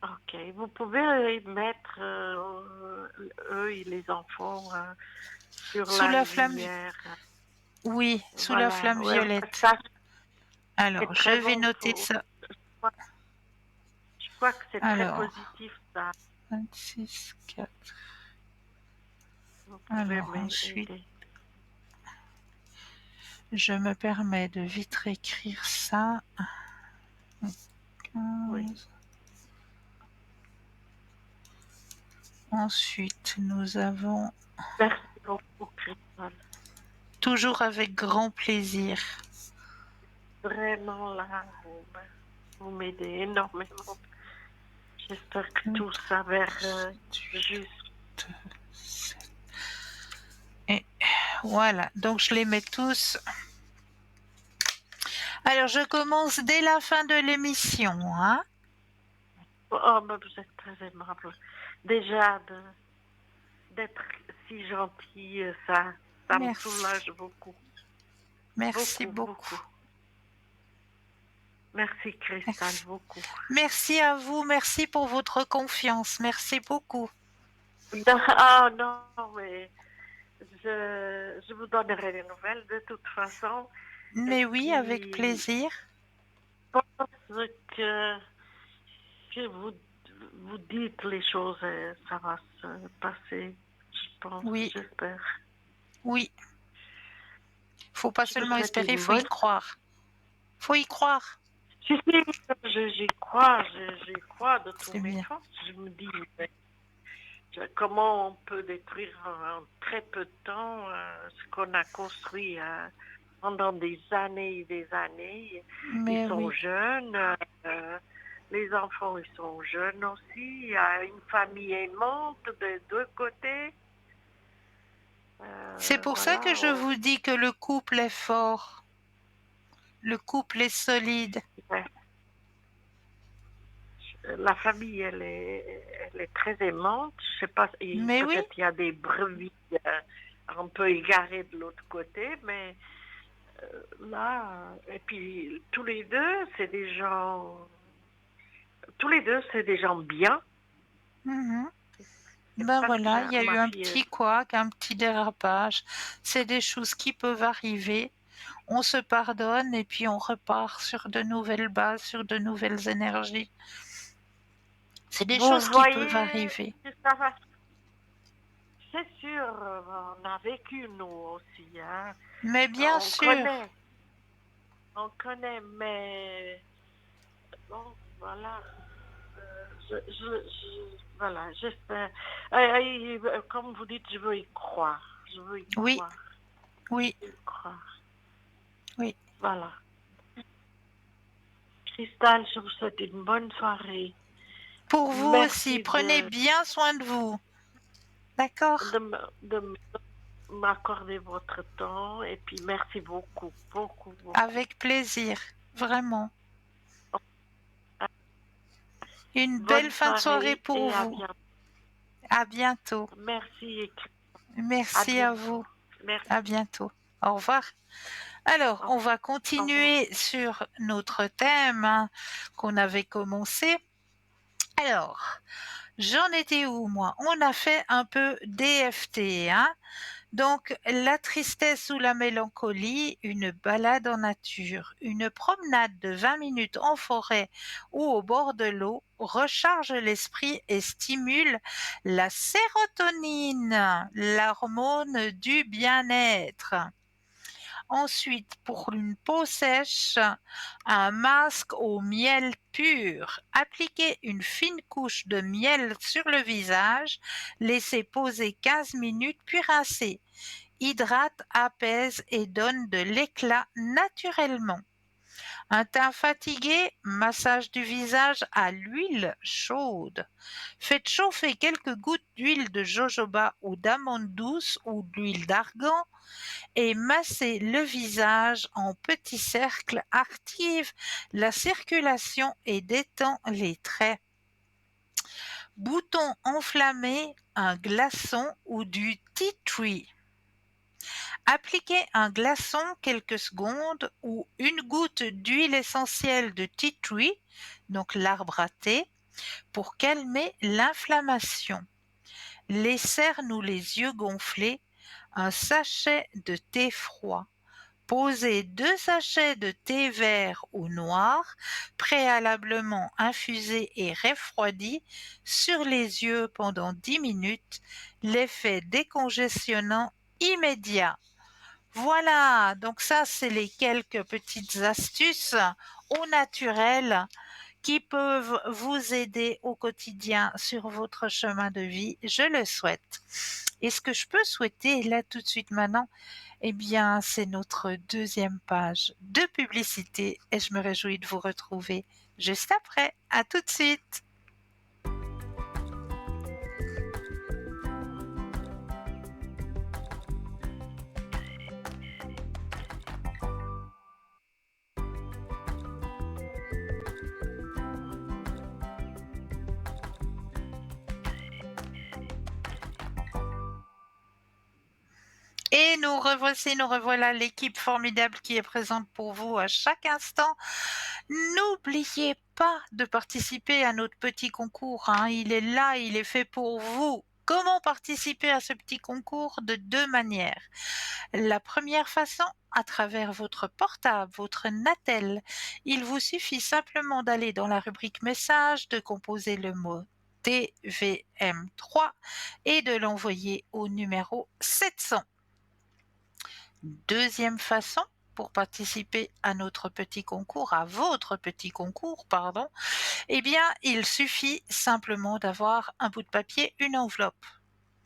ok, vous pouvez mettre eux et les enfants sur Sous la la flamme, lumière. oui, sous la Voilà, flamme ouais, violette. ça c'est Alors, je très vais bon. noter ça. Je crois que c'est très Alors, positif ça. 26, 4. Vous pouvez Alors, ensuite, m'aider. je me permets de vite réécrire ça. Oui, 15. Ensuite, nous avons merci beaucoup, Christelle. toujours avec grand plaisir. Vraiment là, vous m'aidez énormément. J'espère que 2, tout 3, s'avère 4, 8, juste. 2, 7. Et voilà, donc je les mets tous. Alors, je commence dès la fin de l'émission, hein. Oh, mais vous êtes très aimable. Déjà, d'être si gentil, ça me Merci. soulage beaucoup. Merci Beaucoup, beaucoup. beaucoup. Merci, Cristal, Merci. beaucoup. Merci à vous, merci pour votre confiance. Merci beaucoup. Non, ah, non, mais je vous donnerai des nouvelles de toute façon. Et Mais oui, avec puis, plaisir. je pense que, que vous, vous dites les choses et ça va se passer, je pense, Oui, j'espère. oui. Faut pas Je vous seulement souhaite espérer, une faut y bonne... croire. Faut y croire. Si, j'y crois, j'y crois de tous C'est mes bien. forces. Je me dis, mais comment on peut détruire en très peu de temps ce qu'on a construit pendant des années et des années. Ils Mais sont oui. jeunes, les enfants ils sont jeunes aussi. Il y a une famille aimante des deux côtés. C'est pour ça que Voilà, je vous dis que le couple est fort. Le couple est solide. ouais. La famille, elle est très aimante. Je sais pas, Mais oui. peut-être il y a des brebis un peu égarées de l'autre côté, mais là, et puis tous les deux, c'est des gens bien. Mhm. Et Ben pas voilà, il y a eu ma un fille, petit couac, un petit dérapage. C'est des choses qui peuvent arriver. On se pardonne et puis on repart sur de nouvelles bases, sur de nouvelles énergies. C'est des vous choses qui peuvent voyez, arriver. ça va. C'est sûr, on a vécu nous aussi, hein. Mais bien On sûr, connaît, mais bon, voilà. Voilà, j'espère. Comme vous dites, je veux y croire. Je veux y oui, croire. oui, Y croire. oui. Voilà. Cristal, je vous souhaite une bonne soirée. Pour vous aussi, Merci prenez bien soin de vous. D'accord? de m'accorder votre temps et puis merci beaucoup, beaucoup, beaucoup. Avec plaisir, vraiment. Une belle Bonne fin de soirée soirée pour et à vous. bientôt. À bientôt. Merci et à Merci à bientôt. vous. Merci. À bientôt. Au revoir. Alors, Au on va au revoir. continuer sur notre thème qu'on avait commencé. Alors, j'en étais où moi? On a fait un peu d'EFT, hein? Donc, la tristesse ou la mélancolie, une balade en nature, une promenade de 20 minutes en forêt ou au bord de l'eau recharge l'esprit et stimule la sérotonine, l'hormone du bien-être. Ensuite, pour une peau sèche, un masque au miel pur. Appliquez une fine couche de miel sur le visage, laissez poser 15 minutes puis rincez. Hydrate, apaise et donne de l'éclat naturellement. Un teint fatigué, massage du visage à l'huile chaude. Faites chauffer quelques gouttes d'huile de jojoba ou d'amande douce ou d'huile d'argan et massez le visage en petits cercles, active la circulation et détend les traits. Bouton enflammé, un glaçon ou du tea tree. Appliquez un glaçon quelques secondes ou une goutte d'huile essentielle de tea tree, donc l'arbre à thé, pour calmer l'inflammation. Les cernes ou les yeux gonflés, un sachet de thé froid. Posez 2 sachets de thé vert ou noir, préalablement infusés et refroidis, sur les yeux pendant 10 minutes. L'effet décongestionnant immédiat. Voilà, donc ça, c'est les quelques petites astuces au naturel qui peuvent vous aider au quotidien sur votre chemin de vie. Je le souhaite. Et ce que je peux souhaiter là tout de suite maintenant, eh bien, c'est notre deuxième page de publicité et je me réjouis de vous retrouver juste après. À tout de suite. Et nous revoici, nous revoilà l'équipe formidable qui est présente pour vous à chaque instant. N'oubliez pas de participer à notre petit concours, hein. Il est là, il est fait pour vous. Comment participer à ce petit concours? De deux manières. La première façon, à travers votre portable, votre Natel. Il vous suffit simplement d'aller dans la rubrique message, de composer le mot TVM3 et de l'envoyer au numéro 700. Deuxième façon, pour participer à notre petit concours, à votre petit concours, pardon, eh bien, il suffit simplement d'avoir un bout de papier, une enveloppe.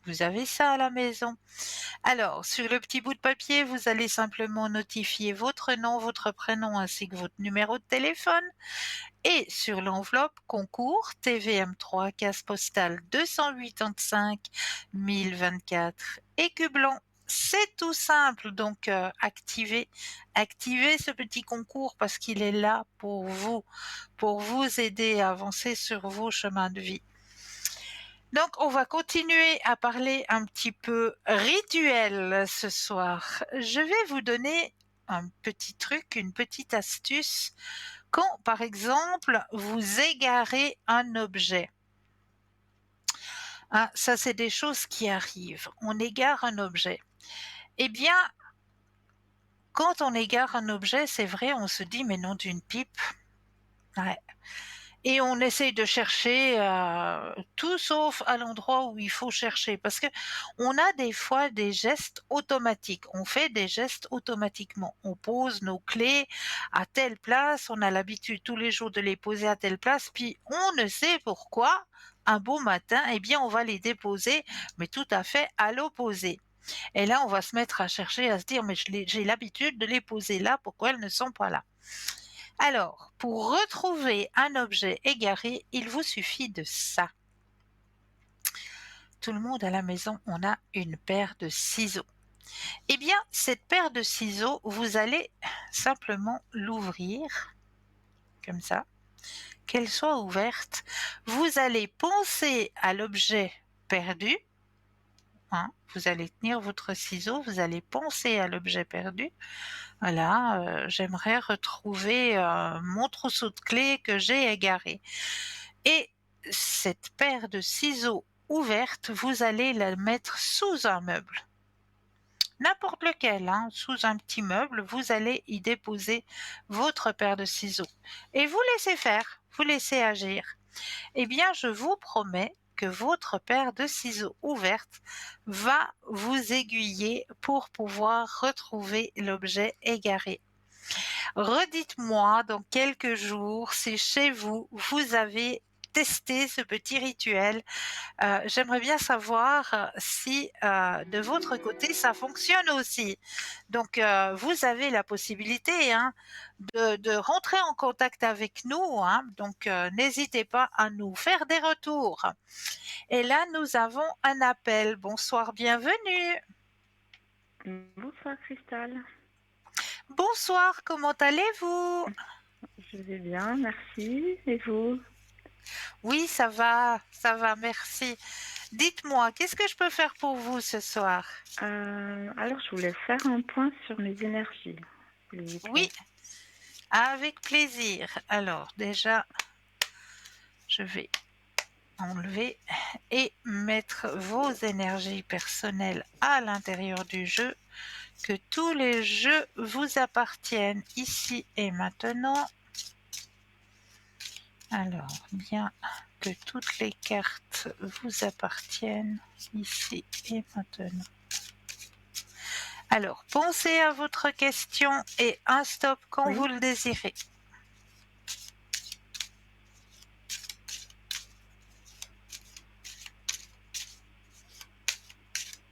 Vous avez ça à la maison. Alors, sur le petit bout de papier, vous allez simplement notifier votre nom, votre prénom ainsi que votre numéro de téléphone. Et sur l'enveloppe concours TVM3 case postale 285 1024 Écublanc. C'est tout simple, donc activez ce petit concours parce qu'il est là pour vous aider à avancer sur vos chemins de vie. Donc, on va continuer à parler un petit peu rituel ce soir. Je vais vous donner un petit truc, une petite astuce quand, par exemple, vous égarez un objet. Ah, ça, c'est des choses qui arrivent. On égare un objet. Eh bien, quand on égare un objet, c'est vrai, on se dit, mais non d'une pipe. Ouais. Et on essaye de chercher tout sauf à l'endroit où il faut chercher parce que on a des fois des gestes automatiques. On fait des gestes automatiquement. On pose nos clés à telle place, on a l'habitude tous les jours de les poser à telle place, puis on ne sait pourquoi, un beau matin, eh bien on va les déposer, mais tout à fait à l'opposé. Et là, on va se mettre à chercher, à se dire, mais j'ai l'habitude de les poser là, pourquoi elles ne sont pas là? Alors, pour retrouver un objet égaré, il vous suffit de ça. Tout le monde à la maison, on a une paire de ciseaux. Eh bien, cette paire de ciseaux, vous allez simplement l'ouvrir, comme ça, qu'elle soit ouverte. Vous allez penser à l'objet perdu. Vous allez tenir votre ciseau, vous allez penser à l'objet perdu. Voilà, j'aimerais retrouver mon trousseau de clés que j'ai égaré. Et cette paire de ciseaux ouverte, vous allez la mettre sous un meuble. N'importe lequel, sous un petit meuble, vous allez y déposer votre paire de ciseaux. Et vous laissez faire, vous laissez agir. Eh bien, je vous promets que votre paire de ciseaux ouverte va vous aiguiller pour pouvoir retrouver l'objet égaré. Redites-moi dans quelques jours si chez vous, vous avez testé ce petit rituel. J'aimerais bien savoir si de votre côté ça fonctionne aussi. Donc vous avez la possibilité de rentrer en contact avec nous. Donc n'hésitez pas à nous faire des retours. Et là nous avons un appel. Bonsoir, bienvenue. Bonsoir Cristal. Bonsoir, comment allez-vous? Je vais bien, merci. Et vous? Oui, ça va, merci. Dites-moi, qu'est-ce que je peux faire pour vous ce soir? Alors, je voulais faire un point sur mes énergies, s'il vous plaît. Oui, avec plaisir. Alors, déjà, je vais enlever et mettre vos énergies personnelles à l'intérieur du jeu, que tous les jeux vous appartiennent ici et maintenant. Alors, bien que toutes les cartes vous appartiennent ici et maintenant. Alors, pensez à votre question et un stop quand Oui. vous le désirez.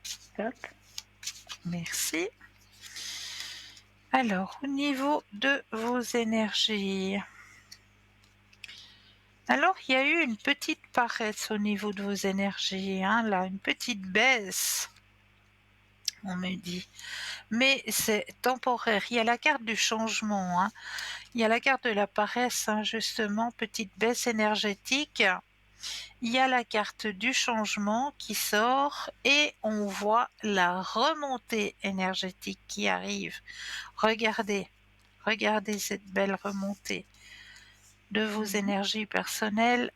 Stop. Merci. Alors, au niveau de vos énergies. Alors, il y a eu une petite paresse au niveau de vos énergies, là, une petite baisse, on me dit. Mais c'est temporaire. Il y a la carte du changement, il y a la carte de la paresse, justement, petite baisse énergétique. Il y a la carte du changement qui sort et on voit la remontée énergétique qui arrive. Regardez cette belle remontée de vos énergies personnelles.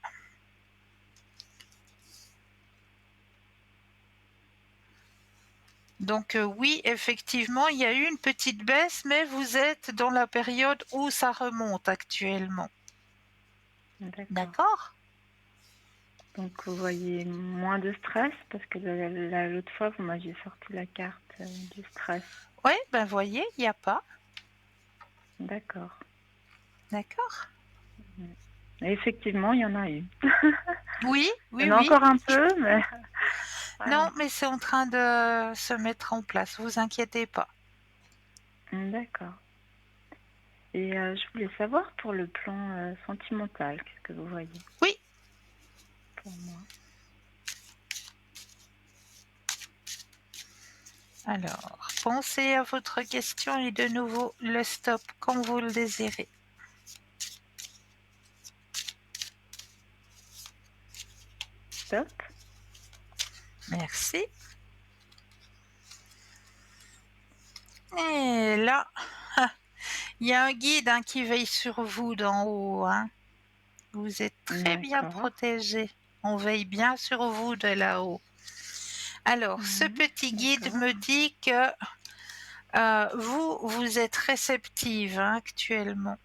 Donc oui, effectivement, il y a eu une petite baisse, mais vous êtes dans la période où ça remonte actuellement. D'accord. D'accord? Donc, vous voyez moins de stress parce que l'autre fois, vous m'aviez sorti la carte du stress. Oui, ben voyez, il n'y a pas. D'accord. D'accord? Et effectivement, il y en a eu. Oui, Il y oui, en a oui. encore un peu, mais Non, voilà. mais c'est en train de se mettre en place, vous inquiétez pas. D'accord. Et je voulais savoir pour le plan sentimental, qu'est-ce que vous voyez Oui, pour moi? alors, pensez à votre question et de nouveau le stop quand vous le désirez. Stop. Merci. Et là, il y a un guide qui veille sur vous d'en haut. Vous êtes très bien D'accord. protégé. On veille bien sur vous de là-haut. Alors, ce petit guide D'accord. me dit que vous êtes réceptive actuellement.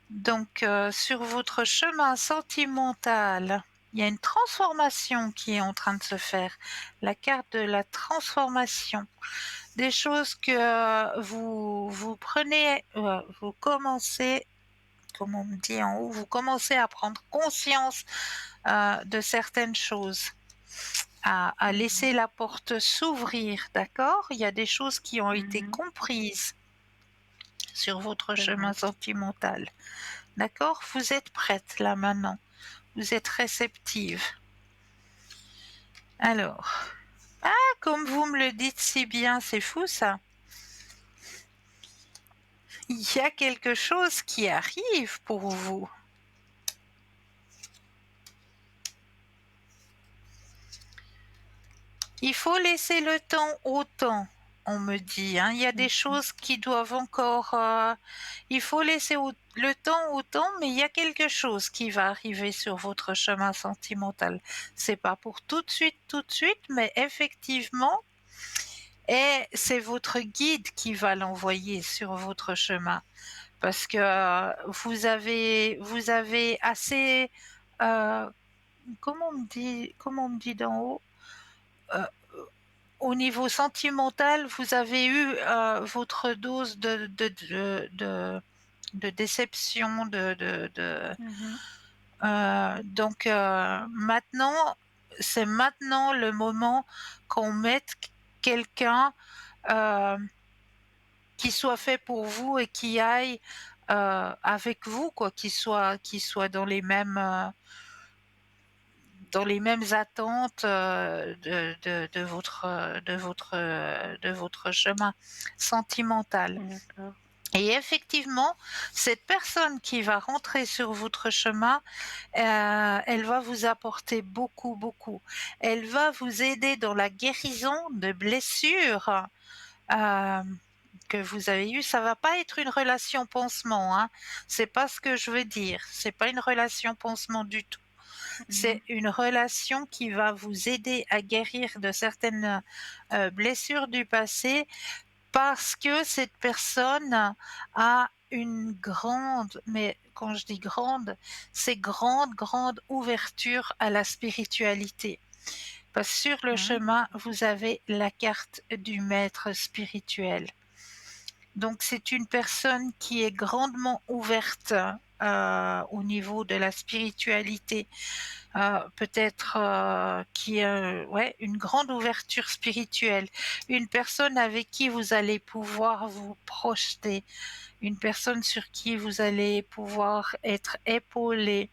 Donc, sur votre chemin sentimental, il y a une transformation qui est en train de se faire. La carte de la transformation. Des choses que vous prenez, vous commencez, comme on me dit en haut, vous commencez à prendre conscience de certaines choses. À laisser la porte s'ouvrir, d'accord? Il y a des choses qui ont été comprises sur votre C'est chemin vrai. sentimental. D'accord? Vous êtes prête là maintenant. Vous êtes réceptive. Alors, comme vous me le dites si bien, c'est fou ça. Il y a quelque chose qui arrive pour vous. Il faut laisser le temps au temps, on me dit. Il y a des choses qui doivent encore... il faut laisser le temps au temps, mais il y a quelque chose qui va arriver sur votre chemin sentimental. C'est pas pour tout de suite, mais effectivement, et c'est votre guide qui va l'envoyer sur votre chemin. Parce que vous avez assez... comment on me dit d'en haut? Euh, Au niveau sentimental, vous avez eu votre dose de déception, donc maintenant, c'est maintenant le moment qu'on mette quelqu'un euh, qui soit fait pour vous et qui aille avec vous, quoi, qui soit dans les mêmes attentes de votre chemin sentimental. D'accord. Et effectivement, cette personne qui va rentrer sur votre chemin, elle va vous apporter beaucoup, beaucoup. Elle va vous aider dans la guérison de blessures euh, que vous avez eues. Ça va pas être une relation pansement, C'est pas ce que je veux dire. C'est pas une relation pansement du tout. C'est une relation qui va vous aider à guérir de certaines blessures du passé parce que cette personne a une grande, mais quand je dis grande, c'est grande ouverture à la spiritualité. Parce que sur le chemin, vous avez la carte du maître spirituel. Donc c'est une personne qui est grandement ouverte au niveau de la spiritualité. Peut-être qui a une grande ouverture spirituelle, une personne avec qui vous allez pouvoir vous projeter, une personne sur qui vous allez pouvoir être épaulé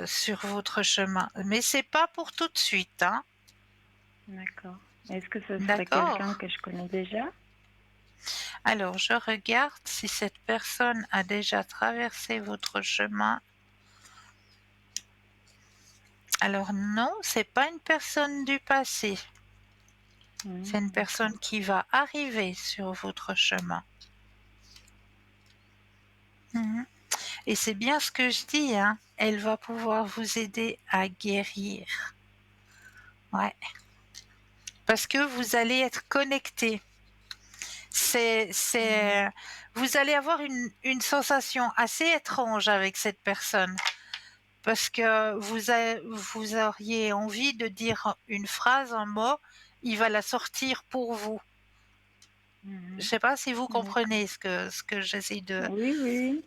sur votre chemin. Mais c'est pas pour tout de suite, D'accord. Est-ce que ce serait quelqu'un D'accord? que je connais déjà? Alors, je regarde si cette personne a déjà traversé votre chemin. Alors non, c'est pas une personne du passé. C'est une personne qui va arriver sur votre chemin. Mhm. Et c'est bien ce que je dis, elle va pouvoir vous aider à guérir. Ouais. Parce que vous allez être connectés. Vous allez avoir une sensation assez étrange avec cette personne. Parce que vous auriez envie de dire une phrase, un mot, il va la sortir pour vous. Je ne sais pas si vous D'accord. comprenez ce que j'essaie de... Oui, oui.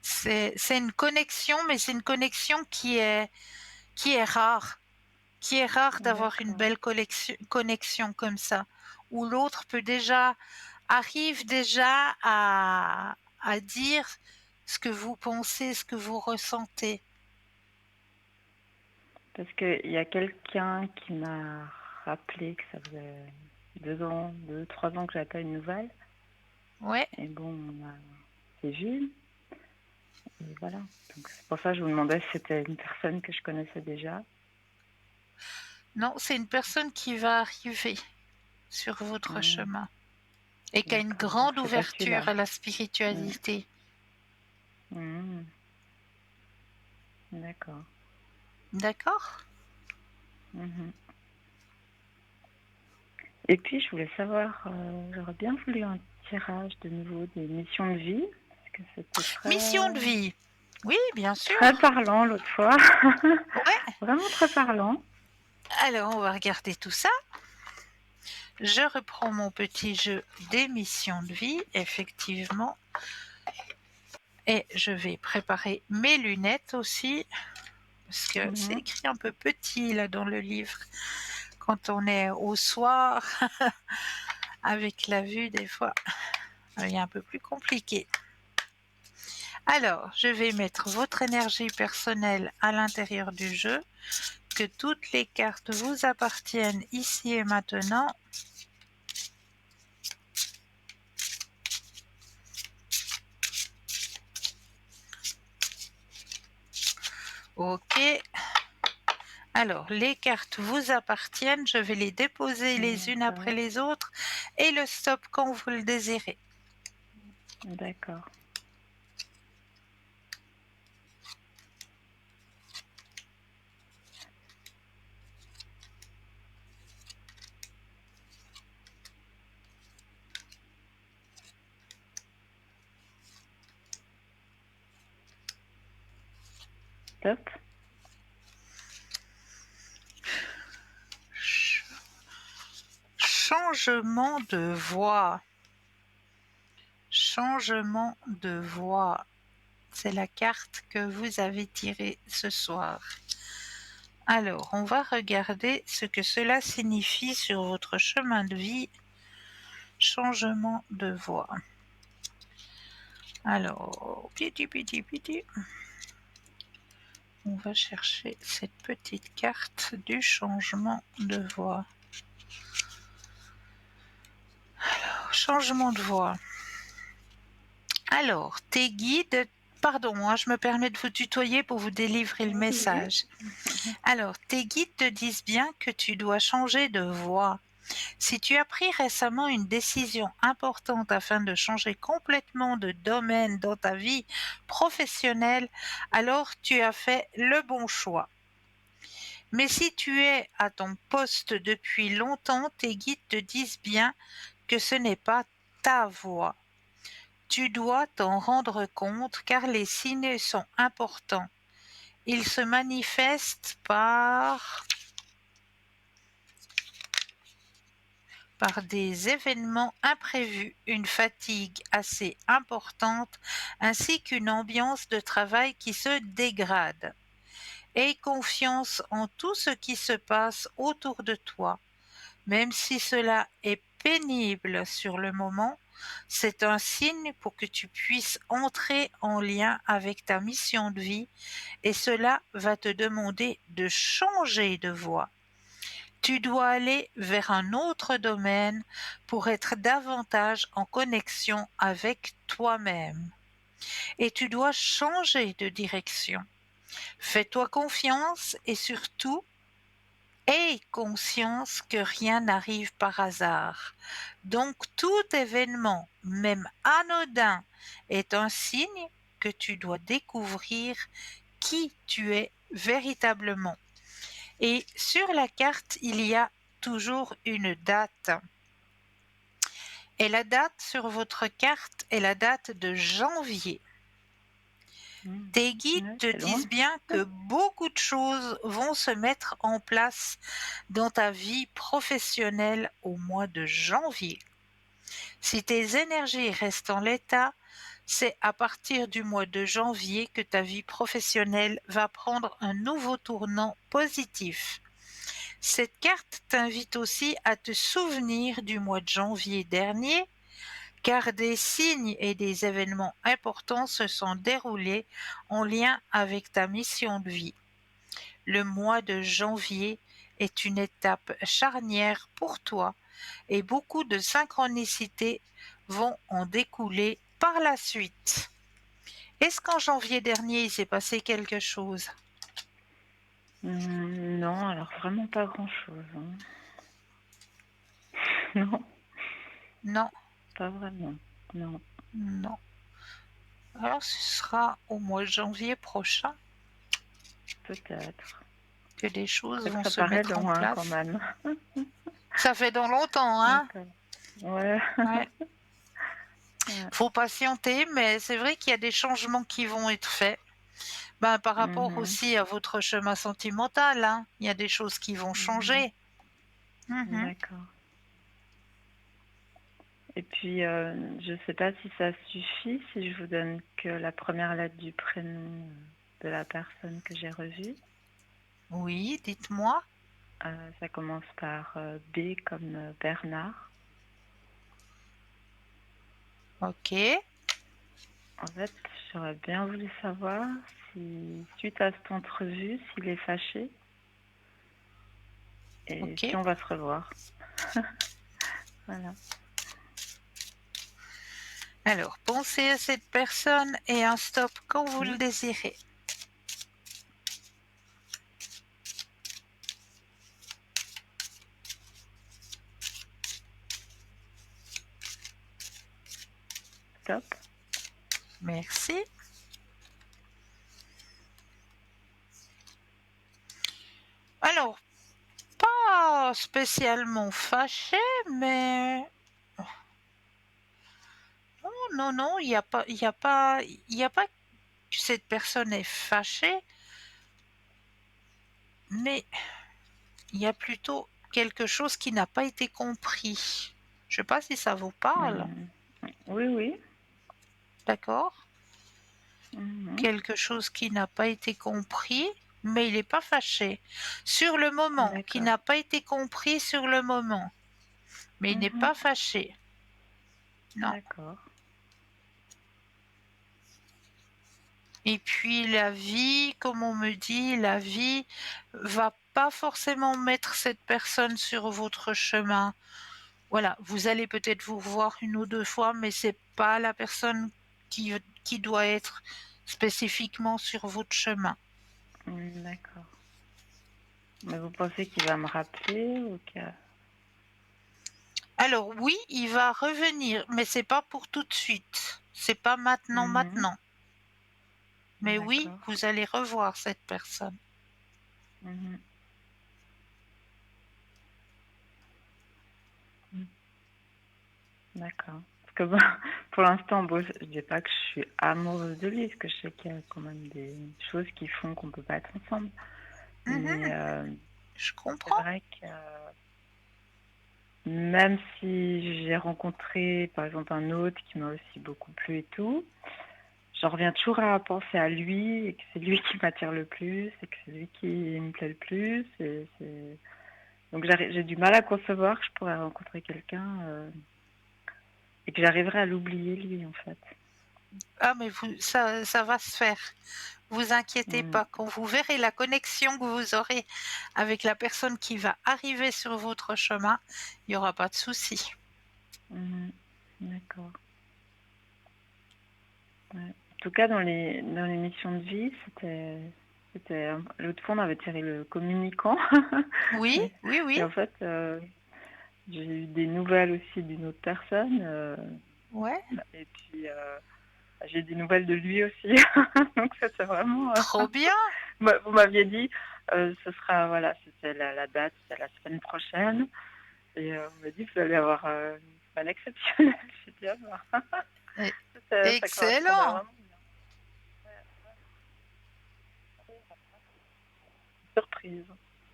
C'est une connexion, mais c'est une connexion qui est rare. Qui est rare d'avoir une D'accord. belle connexion comme ça. Où l'autre arrive déjà à dire ce que vous pensez, ce que vous ressentez. Parce qu'il y a quelqu'un qui m'a rappelé que ça faisait 3 ans que j'avais pas une nouvelle. Ouais. Et bon, on s'est vu. Et voilà. Donc c'est pour ça que je vous demandais si c'était une personne que je connaissais déjà. Non, c'est une personne qui va arriver sur votre chemin et qui a une D'accord. Donc grande c'est pas ouverture celui-là. à la spiritualité. D'accord. D'accord? Mhm. Et puis je voulais savoir, j'aurais bien voulu un tirage de nouveau des missions de vie. Parce que c'était Mission de vie. Oui, bien sûr. très parlant l'autre fois. Ouais. Vraiment très parlant. Alors, on va regarder tout ça. Je reprends mon petit jeu des missions de vie, effectivement. Et je vais préparer mes lunettes aussi, parce que c'est écrit un peu petit là dans le livre. Quand on est au soir, avec la vue, des fois, ça devient un peu plus compliqué. Alors, je vais mettre votre énergie personnelle à l'intérieur du jeu, que toutes les cartes vous appartiennent ici et maintenant. Ok. Alors, les cartes vous appartiennent, je vais les déposer les unes après les autres et le stop quand vous le désirez. D'accord. Top. Changement de voix. Changement de voix. C'est la carte que vous avez tirée ce soir. Alors, on va regarder ce que cela signifie sur votre chemin de vie. Changement de voix. Alors, piti. On va chercher cette petite carte du changement de voix. Alors, changement de voix. Alors, tes guides... Pardon, je me permets de vous tutoyer pour vous délivrer le message. Alors, tes guides te disent bien que tu dois changer de voie. Si tu as pris récemment une décision importante afin de changer complètement de domaine dans ta vie professionnelle, alors tu as fait le bon choix. Mais si tu es à ton poste depuis longtemps, tes guides te disent bien que ce n'est pas ta voie. Tu dois t'en rendre compte car les signes sont importants. Ils se manifestent par des événements imprévus, une fatigue assez importante, ainsi qu'une ambiance de travail qui se dégrade. Aie confiance en tout ce qui se passe autour de toi. Même si cela est pénible sur le moment, c'est un signe pour que tu puisses entrer en lien avec ta mission de vie et cela va te demander de changer de voie. Tu dois aller vers un autre domaine pour être davantage en connexion avec toi-même. Et tu dois changer de direction. Fais-toi confiance et surtout, aie conscience que rien n'arrive par hasard. Donc tout événement, même anodin, est un signe que tu dois découvrir qui tu es véritablement. Et sur la carte, il y a toujours une date. Et la date sur votre carte est la date de janvier. Tes guides Ouais, te c'est loin. disent bien que beaucoup de choses vont se mettre en place dans ta vie professionnelle au mois de janvier. Si tes énergies restent en l'état, c'est à partir du mois de janvier que ta vie professionnelle va prendre un nouveau tournant positif. Cette carte t'invite aussi à te souvenir du mois de janvier dernier, car des signes et des événements importants se sont déroulés en lien avec ta mission de vie. Le mois de janvier est une étape charnière pour toi et beaucoup de synchronicités vont en découler par la suite. Est-ce qu'en janvier dernier, il s'est passé quelque chose? Non, alors vraiment pas grand-chose, hein. Non, Non, pas vraiment. Non, non. Alors ce sera au mois de janvier prochain peut-être. que les C'est choses vrai que vont ça se paraît mettre en loin quand place. même. Ça fait dans longtemps, hein? D'accord. Ouais. Ouais. Ouais. Faut patienter, mais c'est vrai qu'il y a des changements qui vont être faits. Ben, par rapport Mhm. aussi à votre chemin sentimental, hein. Il y a des choses qui vont Mhm. changer. Mhm. D'accord. Et puis, je sais pas si ça suffit si je vous donne que la première lettre du prénom de la personne que j'ai revue. Oui, dites-moi. Ça commence par B comme Bernard. Ok, En fait, j'aurais bien voulu savoir si, suite à cette entrevue, s'il est fâché et ok. si on va se revoir. Voilà. Alors, pensez à cette personne et un stop quand vous le Oui. désirez. Top. Merci. Alors, pas spécialement fâché, mais non, non, non, il y a pas que cette personne est fâchée, mais il y a plutôt quelque chose qui n'a pas été compris. Je sais pas si ça vous parle, Mhm. Oui, oui. d'accord? Mhm. Quelque chose qui n'a pas été compris, mais il n'est pas fâché. Sur le moment, qui D'accord. n'a pas été compris sur le moment, mais il n'est Mhm. pas fâché. Non. D'accord. Et puis la vie, comme on me dit, la vie va pas forcément mettre cette personne sur votre chemin. Voilà, vous allez peut-être vous revoir une ou deux fois, mais c'est pas la personne qui doit être spécifiquement sur votre chemin. D'accord. Mais vous pensez qu'il va me rappeler ou que... Alors oui, il va revenir, mais c'est pas pour tout de suite. C'est pas maintenant, Mhm. maintenant. Mais oui, D'accord. vous allez revoir cette personne. Mhm. Mhm. D'accord. Parce que bon, pour l'instant, bon, je dis pas que je suis amoureuse de lui, parce que je sais qu'il y a quand même des choses qui font qu'on peut pas être ensemble. Mais Mhm, je c'est comprends. vrai que même si j'ai rencontré, par exemple, un autre qui m'a aussi beaucoup plu et tout, j'en reviens toujours à penser à lui et que c'est lui qui m'attire le plus et que c'est lui qui me plaît le plus. Donc j'ai du mal à concevoir que je pourrais rencontrer quelqu'un et que j'arriverai à l'oublier lui en fait. Ah, mais ça va se faire. Vous inquiétez Mm. pas. Quand vous verrez la connexion que vous aurez avec la personne qui va arriver sur votre chemin, il n'y aura pas de souci. Mhm. D'accord. Ouais. En tout cas, dans les missions de vie, l'autre fois on avait tiré le communicant Oui, et, oui, oui. et en fait j'ai eu des nouvelles aussi d'une autre personne Ouais. et puis j'ai des nouvelles de lui aussi. Donc ça c'est vraiment Trop bien. vous m'aviez dit Ce sera, voilà, c'était la date, c'est la semaine prochaine. Et on me dit que vous allez avoir une semaine exceptionnelle. J'ai dit, ah bah, Et- ça correspondait Excellent. vraiment bien. Surprise.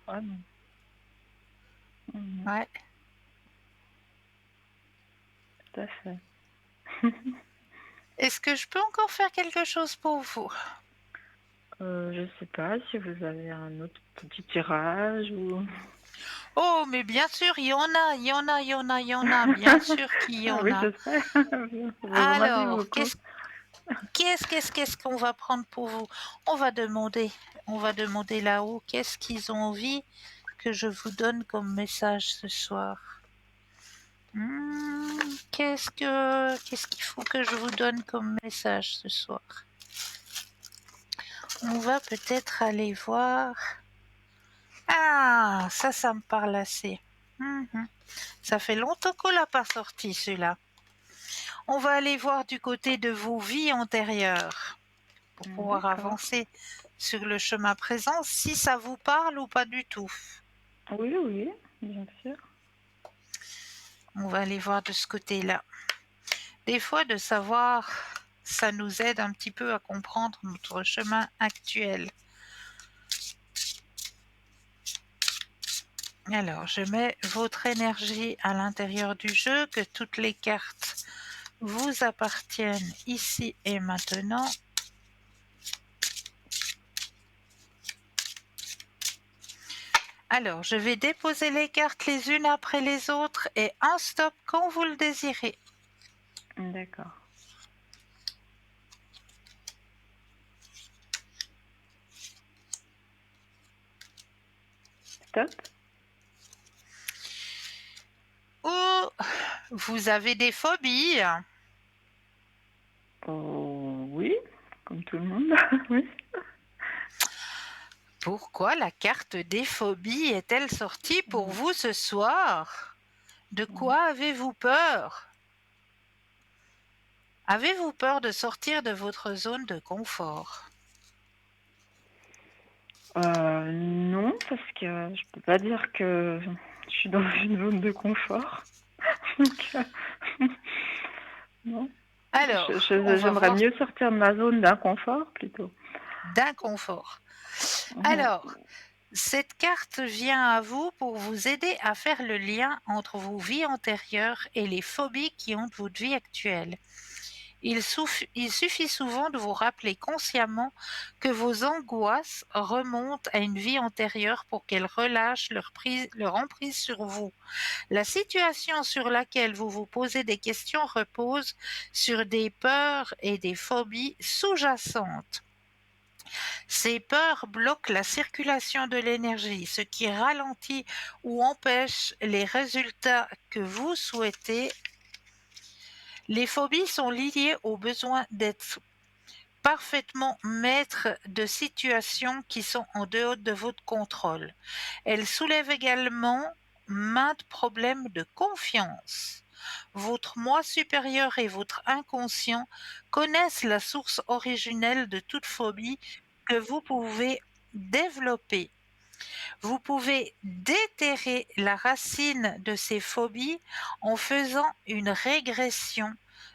Vraiment. Mhm, Ouais. tout à fait. Est-ce que je peux encore faire quelque chose pour vous? Je sais pas si vous avez un autre petit tirage ou. Oh, mais bien sûr, il y en a, il y en a, il y en a, il y en a, bien sûr qu'il y Ah en oui, a. je sais. Vous en avez Alors, beaucoup. qu'est-ce qu'on va prendre pour vous? On va demander là-haut, qu'est-ce qu'ils ont envie que je vous donne comme message ce soir? Qu'est-ce qu'il faut que je vous donne comme message ce soir? On va peut-être aller voir. Ah, ça me parle assez. Mhm. Ça fait longtemps qu'on l'a pas sorti, celui-là. On va aller voir du côté de vos vies antérieures pour pouvoir D'accord. avancer sur le chemin présent, si ça vous parle ou pas du tout. Oui, oui, bien sûr. On va aller voir de ce côté-là. Des fois, de savoir, ça nous aide un petit peu à comprendre notre chemin actuel. Alors, je mets votre énergie à l'intérieur du jeu, que toutes les cartes vous appartiennent ici et maintenant. Alors, je vais déposer les cartes les unes après les autres et un stop quand vous le désirez. D'accord. Stop. Ou vous avez des phobies. Oh, oui, comme tout le monde. Oui. Pourquoi la carte des phobies est-elle sortie pour vous ce soir? De quoi avez-vous peur? Avez-vous peur de sortir de votre zone de confort? Non, parce que je peux pas dire que je suis dans une zone de confort. Donc, non. Alors, on va J'aimerais voir mieux sortir de ma zone d'inconfort plutôt. d'inconfort. Ouais. Alors, cette carte vient à vous pour vous aider à faire le lien entre vos vies antérieures et les phobies qui ont votre vie actuelle. Il suffit souvent de vous rappeler consciemment que vos angoisses remontent à une vie antérieure pour qu'elles relâchent leur emprise sur vous. La situation sur laquelle vous vous posez des questions repose sur des peurs et des phobies sous-jacentes. Ces peurs bloquent la circulation de l'énergie, ce qui ralentit ou empêche les résultats que vous souhaitez. Les phobies sont liées au besoin d'être parfaitement maître de situations qui sont en dehors de votre contrôle. Elles soulèvent également maintes problèmes de confiance. Votre moi supérieur et votre inconscient connaissent la source originelle de toute phobie que vous pouvez développer. Vous pouvez déterrer la racine de ces phobies en faisant une régression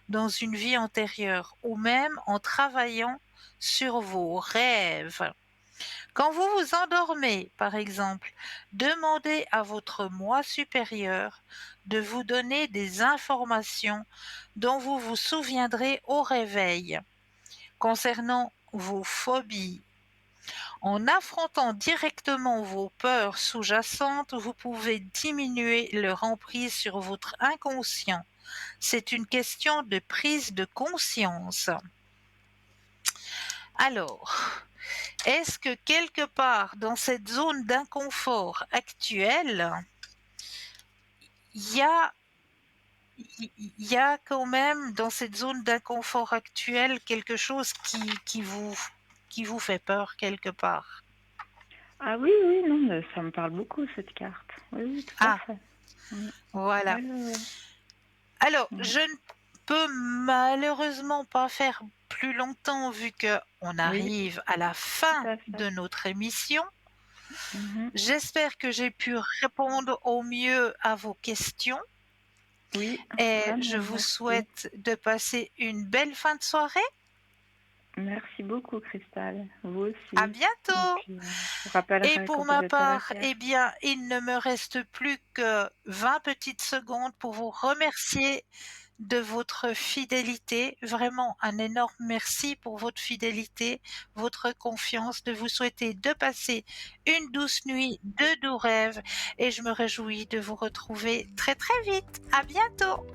dans une vie antérieure ou même en travaillant sur vos rêves. Quand vous vous endormez, par exemple, demandez à votre moi supérieur de vous donner des informations dont vous vous souviendrez au réveil concernant vos phobies. En affrontant directement vos peurs sous-jacentes, vous pouvez diminuer leur emprise sur votre inconscient. C'est une question de prise de conscience. Alors, est-ce que quelque part dans cette zone d'inconfort actuelle, il y a, il y a quand même dans cette zone d'inconfort actuelle quelque chose qui vous fait peur quelque part? Ah oui, oui, non, mais ça me parle beaucoup cette carte. Oui, oui, tout à Ah, fait. Mm. voilà. Ouais, ouais, ouais. Alors, Mm. je ne peux malheureusement pas faire plus longtemps vu que on Oui, arrive à la tout fin à fait. de notre émission. Mhm. J'espère que j'ai pu répondre au mieux à vos questions Oui, et vraiment, je vous merci. souhaite de passer une belle fin de soirée. Merci beaucoup, Cristal. Vous aussi. À Et bientôt. puis, je vous Et rappellerai pour quand ma vous êtes à la part, terre. eh bien, il ne me reste plus que 20 petites secondes pour vous remercier de votre fidélité. Vraiment un énorme merci pour votre fidélité, votre confiance, de vous souhaiter de passer une douce nuit, de doux rêves et je me réjouis de vous retrouver très très vite. À bientôt.